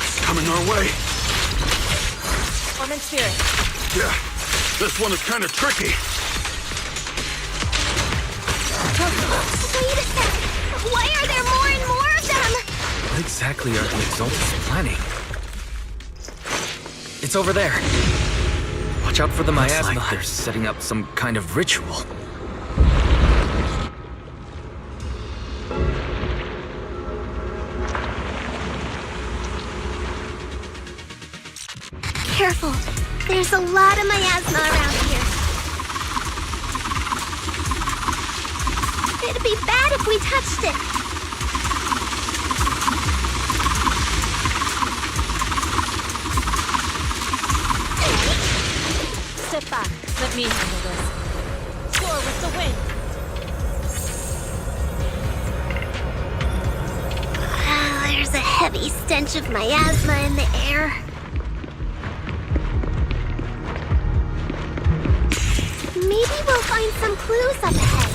It's coming our way. Torment Spirit. Yeah, this one is kind of tricky. Wait a sec. Why are there more and more of them? What exactly are the Exaltists planning? It's over there. Watch out for the miasma. Like they're setting up some kind of ritual. Careful. There's a lot of miasma around here. It'd be bad if we touched it. Step back. Let me handle this. Soar with the wind. There's a heavy stench of miasma in the air. Maybe we'll find some clues up ahead.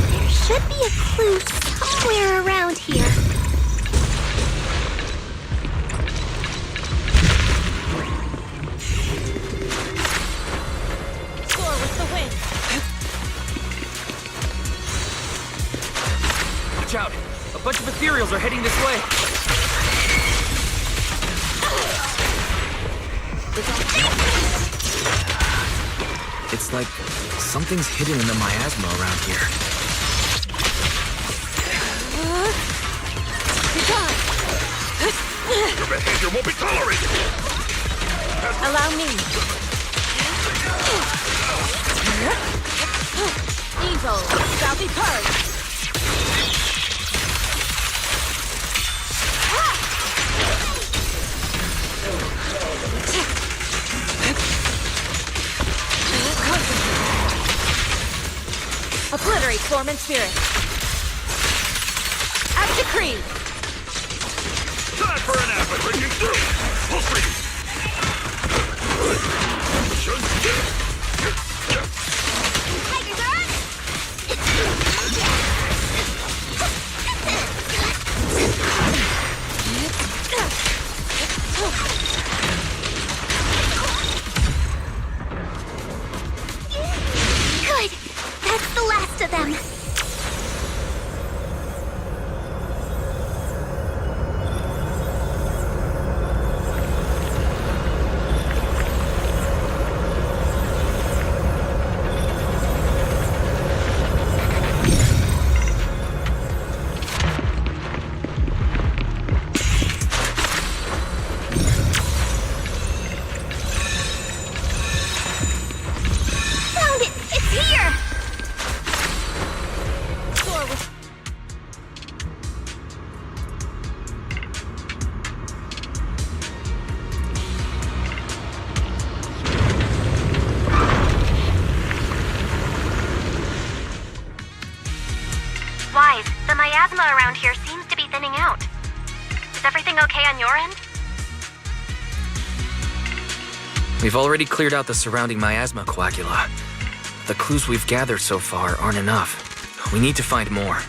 There should be a clue somewhere around here. Soar with the wind. Watch out! A bunch of ethereals are heading this way! It's like something's hidden in the miasma around here. Your behavior won't be tolerated! Allow me. Evil shall be purged. Obliterate form and spirit. As decreed. Time for an apple breaking through! Full speed! Good! That's the last of them. Found it! It's here! Soar with Wise, the miasma around here seems to be thinning out. Is everything okay on your end? We've already cleared out the surrounding miasma coagula. The clues we've gathered so far aren't enough. We need to find more.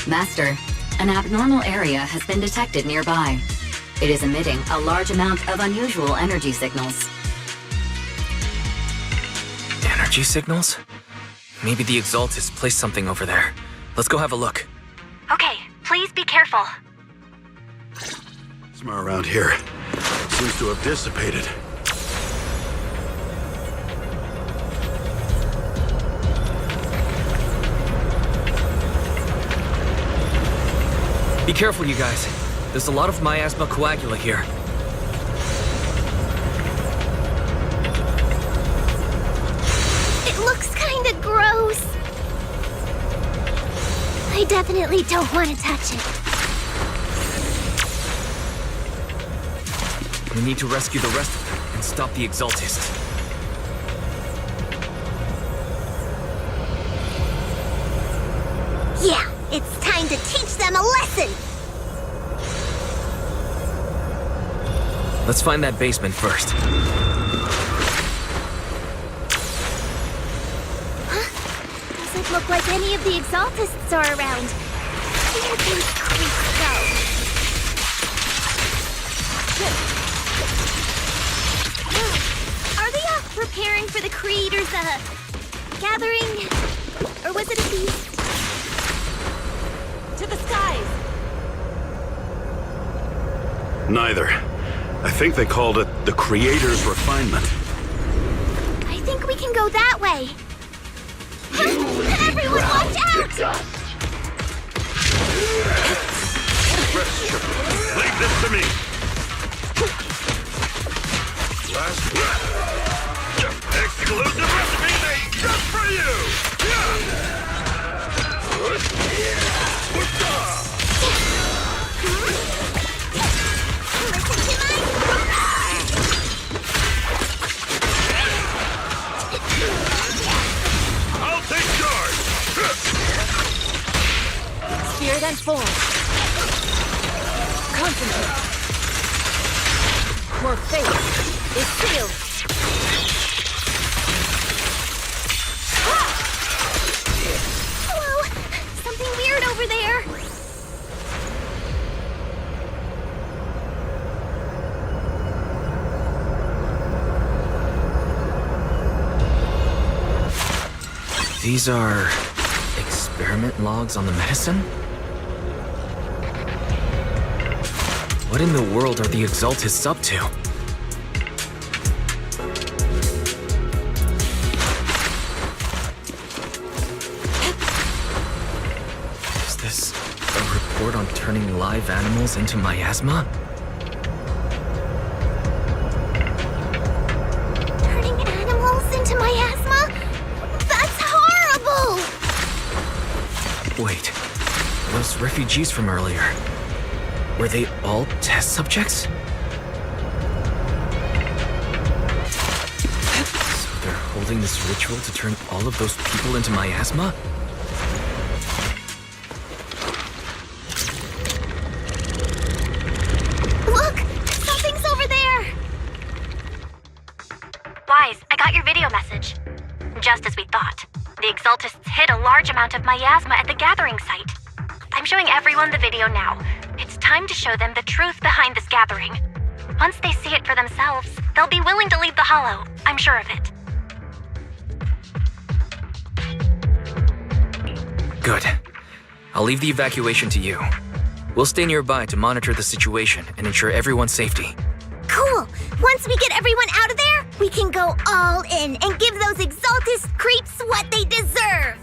Master, an abnormal area has been detected nearby. It is emitting a large amount of unusual energy signals. Energy signals? Maybe the Exaltist placed something over there. Let's go have a look. Okay, please be careful. Plasma around here seems to have dissipated. Be careful, you guys. There's a lot of miasma coagula here. It looks kinda gross. I definitely don't want to touch it. We need to rescue the rest of them and stop the Exaltist. Yeah, it's time to teach them a lesson! Let's find that basement first. Doesn't look like any of the Exaltists are around. Where did these creeps go? Are they preparing for the Creator's, gathering? Or was it a feast? to the skies. Neither. I think they called it the Creator's Refinement. I think we can go that way. Everyone, watch out! Leave this to me. Last exclusive recipe made just for you. I'll take charge. Spirit and form. Concentrate. More faith. is sealed. Hello? Something weird over there. These are experiment logs on the medicine? What in the world are the Exaltists up to? Is this a report on turning live animals into miasma? Turning animals into miasma? That's horrible! Wait, those refugees from earlier, were they all test subjects? So they're holding this ritual to turn all of those people into miasma? Look! Something's over there! Wise, I got your video message. Just as we thought. The Exaltists hid a large amount of miasma at the gathering site. I'm showing everyone the video now. It's time to show them the truth behind this gathering. Once they see it for themselves, they'll be willing to leave the Hollow. I'm sure of it. Good. I'll leave the evacuation to you. We'll stay nearby to monitor the situation and ensure everyone's safety. Cool! Once we get everyone out of there, we can go all in and give those Exaltist creeps what they deserve!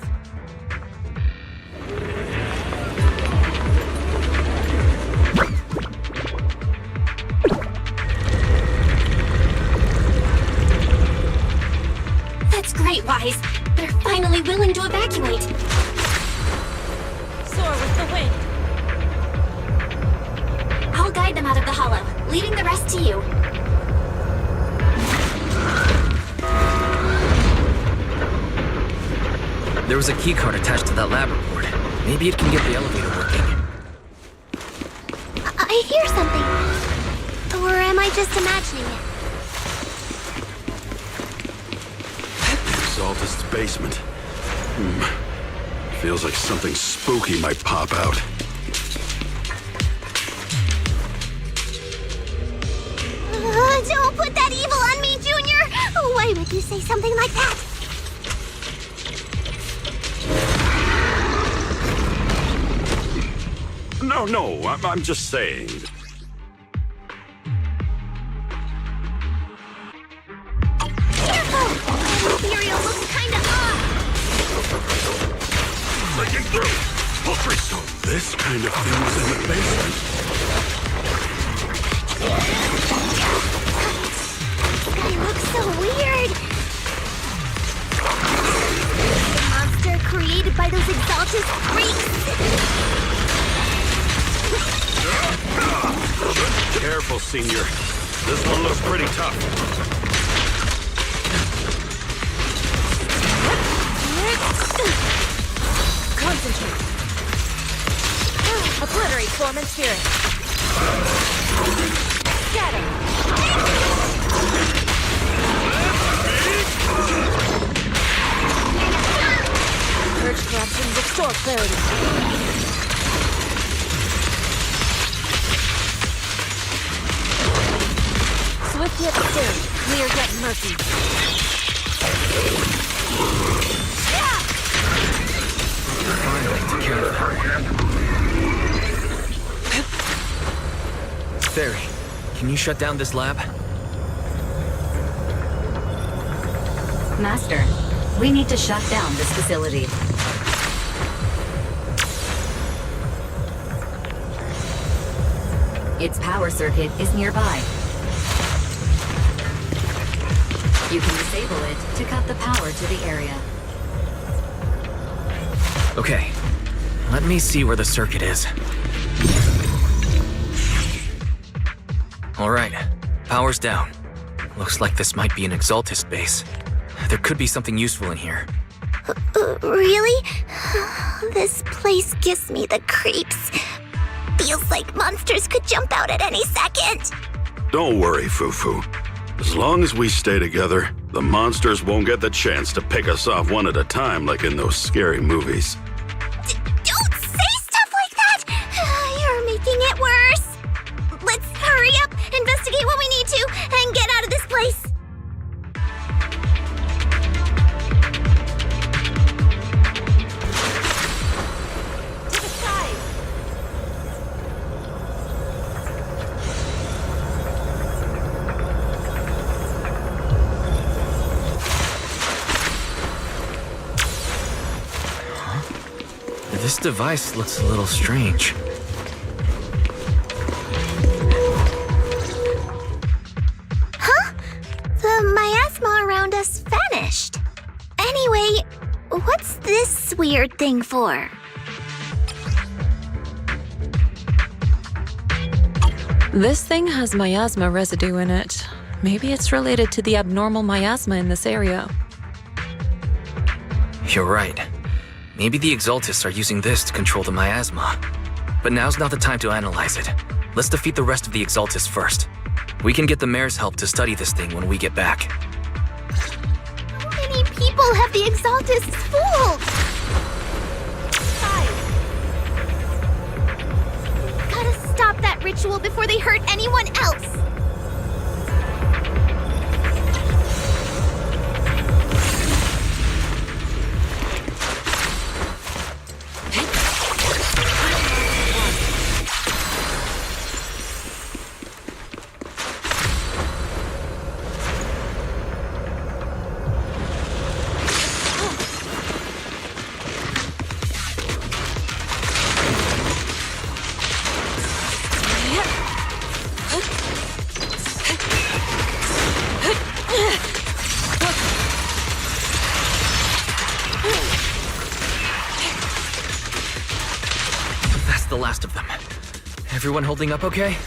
That's great, Wise. They're finally willing to evacuate. Soar with the wind. I'll guide them out of the Hollow, leaving the rest to you. There was a keycard attached to that lab report. Maybe it can get the elevator working. I hear something. Or am I just imagining it? Exaltist's basement. Feels like something spooky might pop out. Don't put that evil on me, Junior! Why would you say something like that? No, I'm just saying. Careful! That material looks kinda off! Breaking through! Poultry soup! This kind of thing was in the basement. This guy looks so weird! The monster created by those Exaltist freaks! Careful, Senior. This one looks pretty tough. Concentrate. Obliterate form and spirit. Scatter. Purge corruption, restore clarity. Swift yet sturdy, clear yet murky. Finally, took care of that. Fairy, can you shut down this lab? Master, we need to shut down this facility. Its power circuit is nearby. You can disable it to cut the power to the area. Okay, let me see where the circuit is. Alright, power's down. Looks like this might be an Exaltist base. There could be something useful in here. Really? This place gives me the creeps. Feels like monsters could jump out at any second. Don't worry, Fufu. As long as we stay together, the monsters won't get the chance to pick us off one at a time like in those scary movies. Don't say stuff like that! You're making it worse. Let's hurry up, investigate what we need to, and get out of this place. To the side! This device looks a little strange. Huh? The miasma around us vanished. Anyway, what's this weird thing for? This thing has miasma residue in it. Maybe it's related to the abnormal miasma in this area. You're right. Maybe the Exaltists are using this to control the miasma. But now's not the time to analyze it. Let's defeat the rest of the Exaltists first. We can get the mayor's help to study this thing when we get back. How many people have the Exaltists fooled? Gotta stop that ritual before they hurt anyone else. That's the last of them. Everyone holding up okay?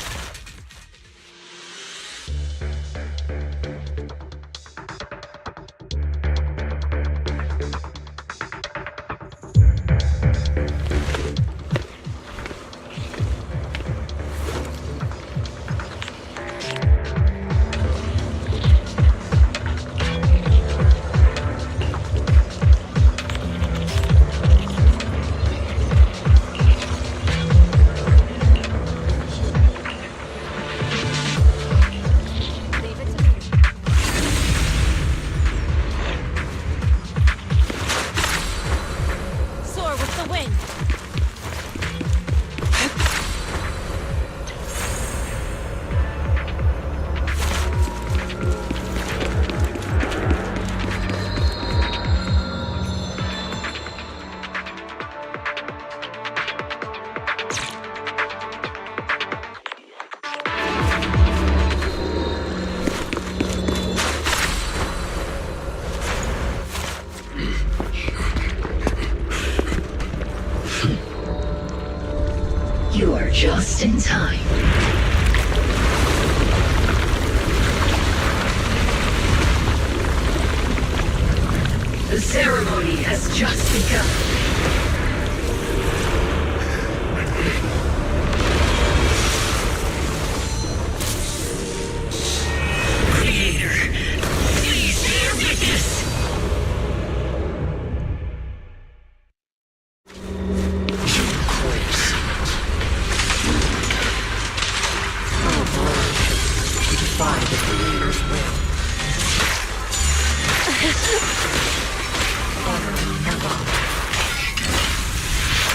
Soar with the wind! You are just in time. The ceremony has just begun. Creator, please bear witness.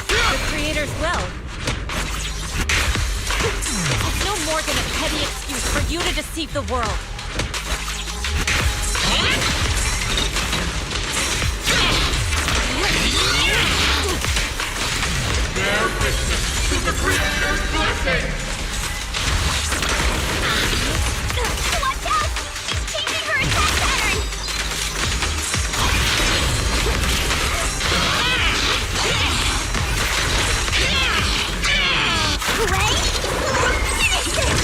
The Creator's will. It's no more than a petty excuse for you to deceive the world. Bear witness to the Creator's blessing! Watch out! She's changing her attack pattern! Hooray! Finish this!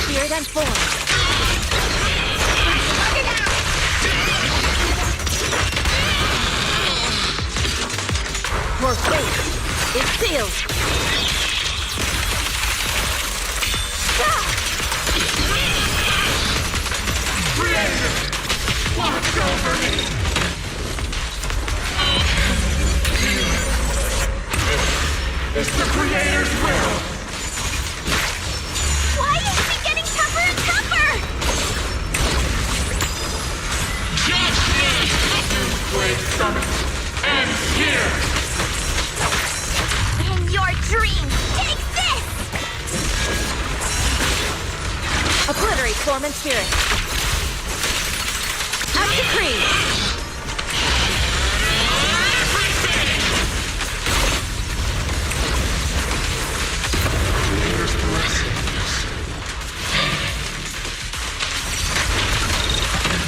Spirit and form. More faith. It's sealed. Creator, watch over me. It's the Creator's will. Why is she getting tougher and tougher? Judgment! Great summit ends here. In your dream, take this! Obliterate form and spirit. Out decree.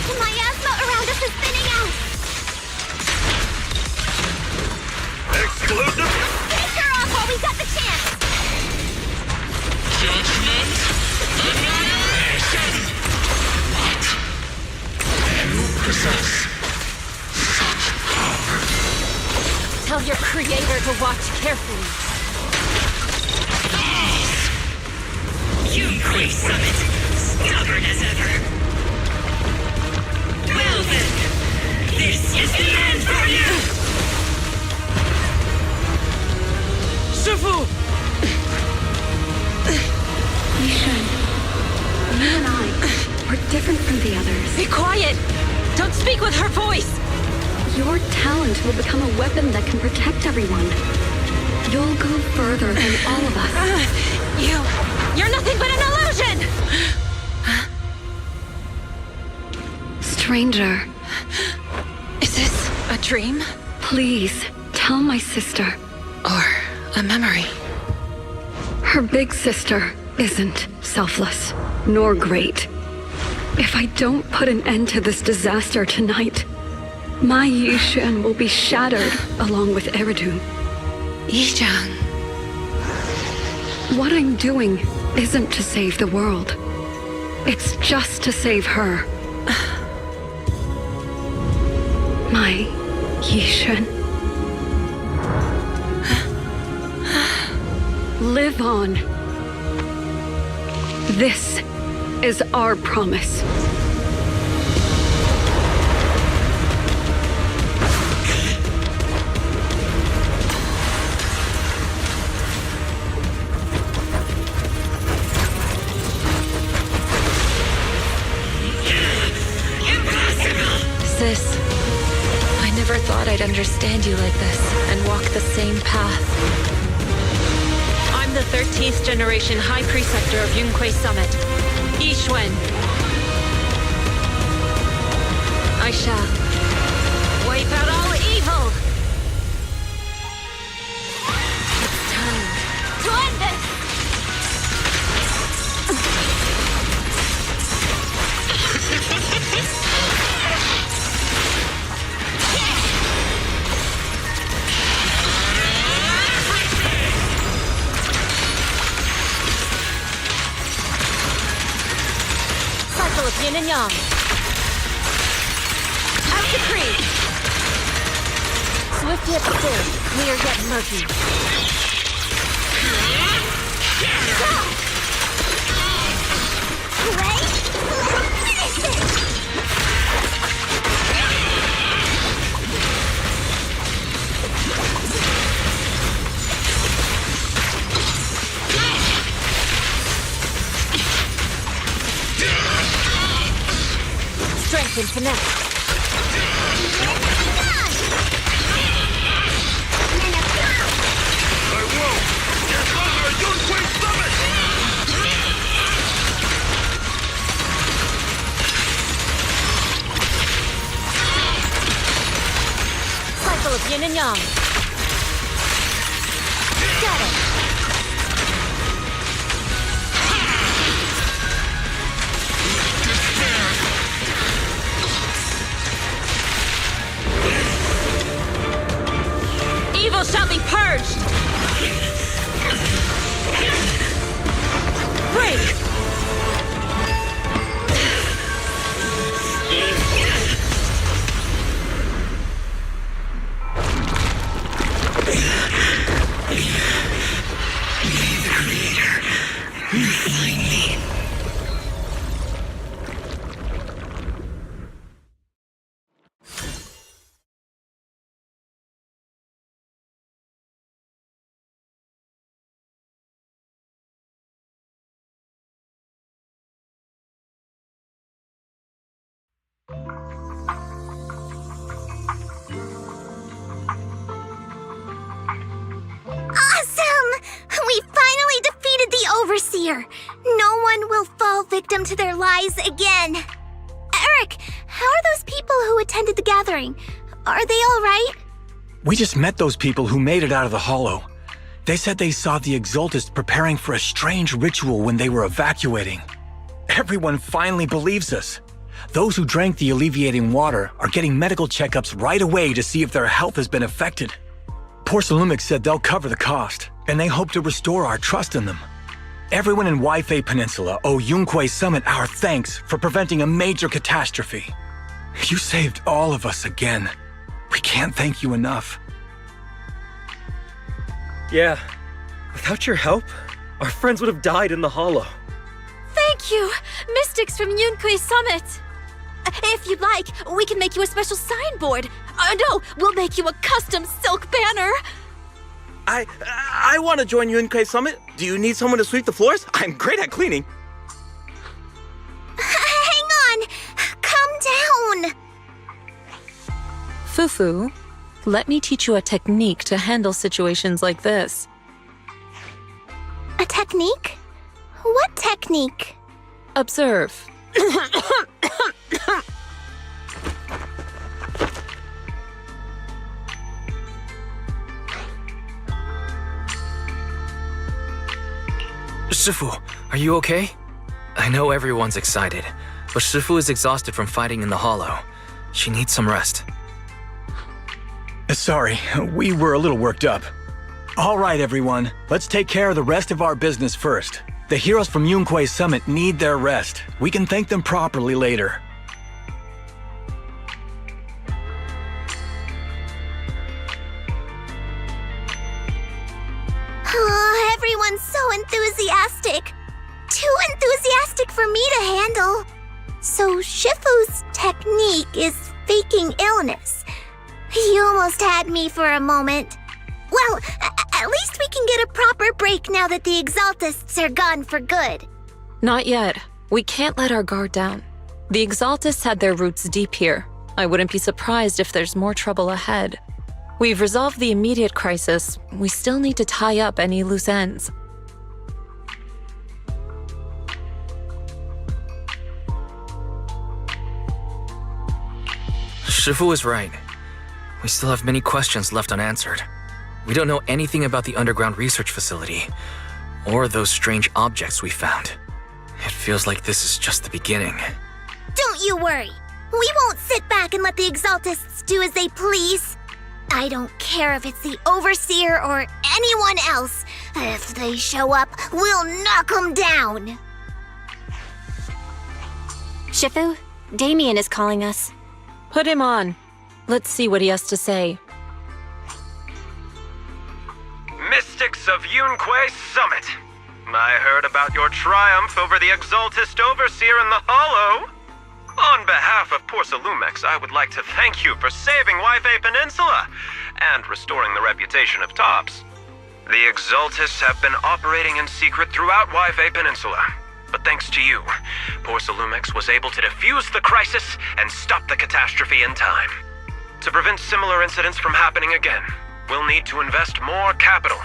The miasma around us is thinning out. Exclusive Finish her off while we've got the chance. judgment, annihilation. What? You possess such power. Tell your creator to watch carefully. Yunquay Summit, stubborn as ever. Well then, this is the end for you! Shifu! Yishan, you and I are different from the others. Be quiet! Don't speak with her voice! Your talent will become a weapon that can protect everyone. You'll go further than all of us. You're nothing but an illusion! Stranger. Is this a dream? Please, tell my sister. Or a memory? Her big sister isn't selfless, nor great. If I don't put an end to this disaster tonight, my Yishan will be shattered along with Eridu. Yishan. What I'm doing isn't to save the world. It's just to save her. My Yishan. Live on. This is our promise. Sis, I never thought I'd understand you like this and walk the same path. I'm the 13th generation High Preceptor of Yunquay Summit, Yixuan. I shall wipe out all evil. It's time To end this! Cycle of yin and yang. Out decree. Swift yet still, clear yet murky. Play? Let's finish this! Strength and finesse. I won't! Get under Yunquay Summit! Cycle of yin and yang. Scatter. Evil shall be purged! Break! Awesome! We finally defeated the Overseer! No one will fall victim to their lies again. Eric, how are those people who attended the gathering? Are they all right? We just met those people who made it out of the Hollow. They said they saw the Exaltists preparing for a strange ritual when they were evacuating. Everyone finally believes us. Those who drank the alleviating water are getting medical checkups right away to see if their health has been affected. Porcelumix said they'll cover the cost, and they hope to restore our trust in them. Everyone in Waifei Peninsula owe Yunquei Summit our thanks for preventing a major catastrophe. You saved all of us again. We can't thank you enough. Yeah, without your help, our friends would have died in the Hollow. Thank you, Mystics from Yunquei Summit. If you'd like, we can make you a special signboard. No, we'll make you a custom silk banner. I want to join Yunquei Summit. Do you need someone to sweep the floors? I'm great at cleaning. Hang on! Calm down! Fufu, let me teach you a technique to handle situations like this. A technique? What technique? Observe. Shifu, are you okay? I know everyone's excited, but Shifu is exhausted from fighting in the Hollow. She needs some rest. Sorry, we were a little worked up. All right, everyone, let's take care of the rest of our business first. The heroes from Yunquei Summit need their rest. We can thank them properly later. Oh, everyone's so enthusiastic. Too enthusiastic for me to handle. So Shifu's technique is faking illness. You almost had me for a moment. Well, at least we can get a proper break now that the Exaltists are gone for good. Not yet. We can't let our guard down. The Exaltists had their roots deep here. I wouldn't be surprised if there's more trouble ahead. We've resolved the immediate crisis. We still need to tie up any loose ends. Shifu is right. We still have many questions left unanswered. We don't know anything about the underground research facility, or those strange objects we found. It feels like this is just the beginning. Don't you worry. We won't sit back and let the Exaltists do as they please. I don't care if it's the Overseer or anyone else. If they show up, we'll knock them down. Shifu, Damien is calling us. Put him on. Let's see what he has to say. Mystics of Yunquei Summit. I heard about your triumph over the Exaltist Overseer in the Hollow. On behalf of Porcelumix, I would like to thank you for saving Waifei Peninsula and restoring the reputation of Tops. The Exaltists have been operating in secret throughout Waifei Peninsula, but thanks to you, Porcelumix was able to defuse the crisis and stop the catastrophe in time. To prevent similar incidents from happening again, we'll need to invest more capital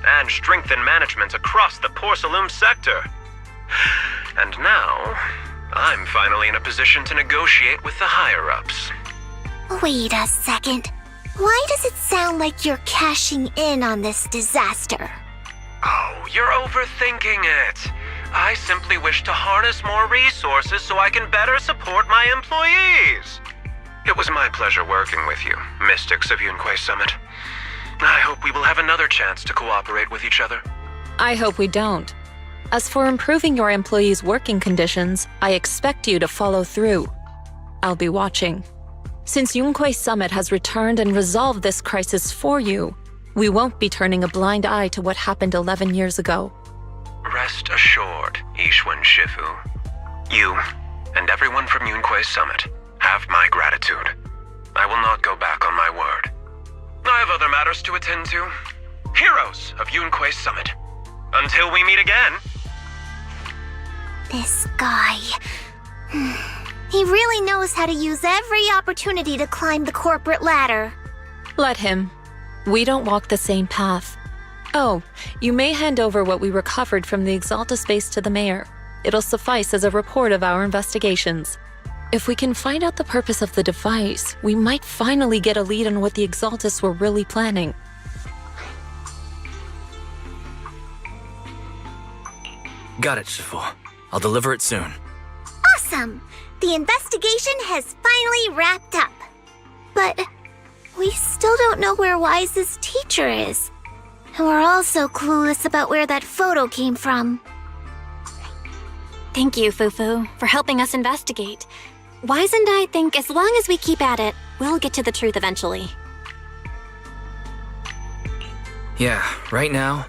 and strengthen management across the Porcelum sector. And now, I'm finally in a position to negotiate with the higher-ups. Wait a second. Why does it sound like you're cashing in on this disaster? Oh, you're overthinking it. I simply wish to harness more resources so I can better support my employees. It was my pleasure working with you, Mystics of Yunquei Summit. I hope we will have another chance to cooperate with each other. I hope we don't. As for improving your employees' working conditions, I expect you to follow through. I'll be watching. Since Yunquei Summit has returned and resolved this crisis for you, we won't be turning a blind eye to what happened 11 years ago. Rest assured, Ishwan Shifu. You and everyone from Yunquei Summit have my gratitude. I will not go back on my word. I have other matters to attend to. Heroes of Yunquei Summit. Until we meet again. This guy... He really knows how to use every opportunity to climb the corporate ladder. Let him. We don't walk the same path. Oh, you may hand over what we recovered from the Exalta space to the mayor. It'll suffice as a report of our investigations. If we can find out the purpose of the device, we might finally get a lead on what the Exaltus were really planning. Got it, Shifu. I'll deliver it soon. Awesome! The investigation has finally wrapped up. But we still don't know where Wise's teacher is. And we're also clueless about where that photo came from. Thank you, Fufu, for helping us investigate. Wise and I think as long as we keep at it, we'll get to the truth eventually. Yeah, right now,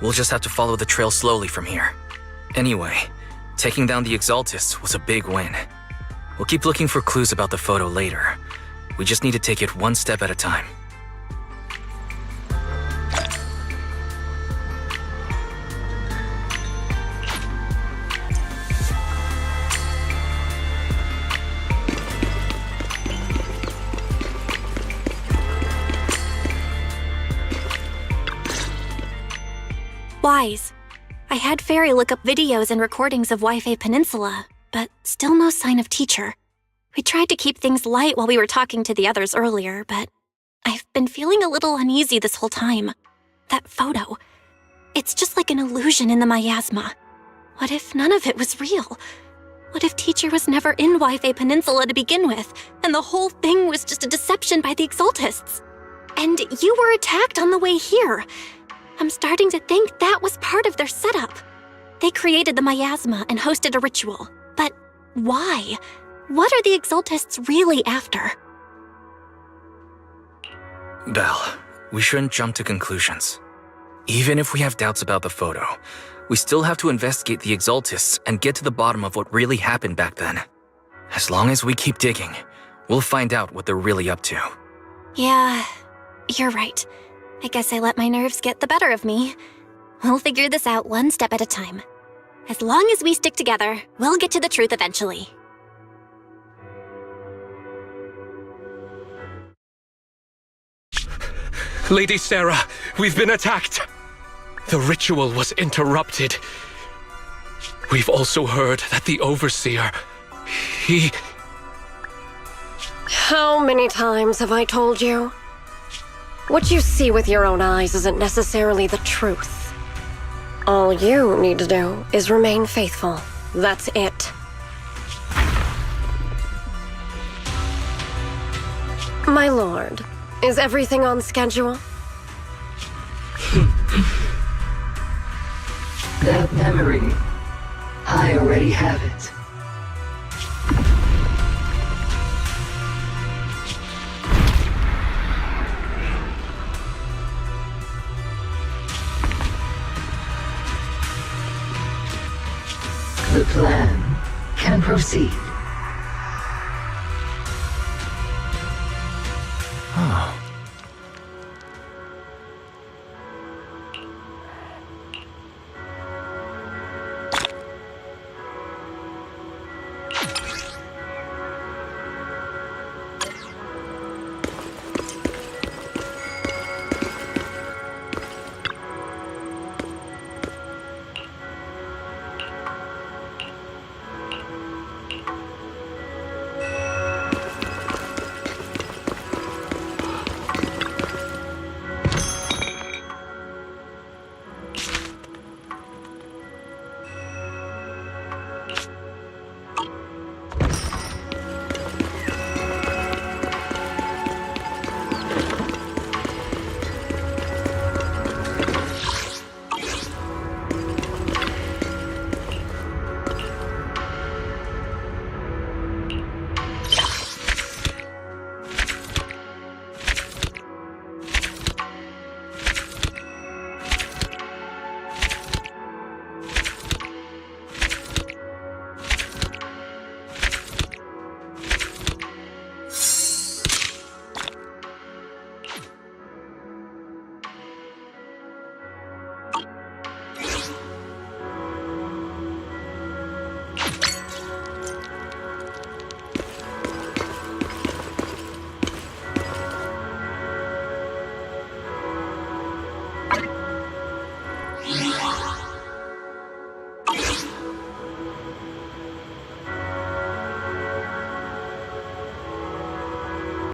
we'll just have to follow the trail slowly from here. Anyway, taking down the Exaltus was a big win. We'll keep looking for clues about the photo later. We just need to take it one step at a time. Wise. I had Fairy look up videos and recordings of Wi-Fi Peninsula, but still no sign of teacher. We tried to keep things light while we were talking to the others earlier, but I've been feeling a little uneasy this whole time. That photo. It's just like an illusion in the miasma. What if none of it was real? What if teacher was never in Wi-Fi Peninsula to begin with, and the whole thing was just a deception by the Exaltists? And you were attacked on the way here. I'm starting to think that was part of their setup. They created the miasma and hosted a ritual. But why? What are the Exaltists really after? Belle, we shouldn't jump to conclusions. Even if we have doubts about the photo, we still have to investigate the Exaltists and get to the bottom of what really happened back then. As long as we keep digging, we'll find out what they're really up to. Yeah, you're right. I guess I let my nerves get the better of me. We'll figure this out one step at a time. As long as we stick together, we'll get to the truth eventually. Lady Sarah, we've been attacked. The ritual was interrupted. We've also heard that the Overseer, he... How many times have I told you? What you see with your own eyes isn't necessarily the truth. All you need to do is remain faithful. That's it. My lord, is everything on schedule? That memory, I already have it. The plan can proceed.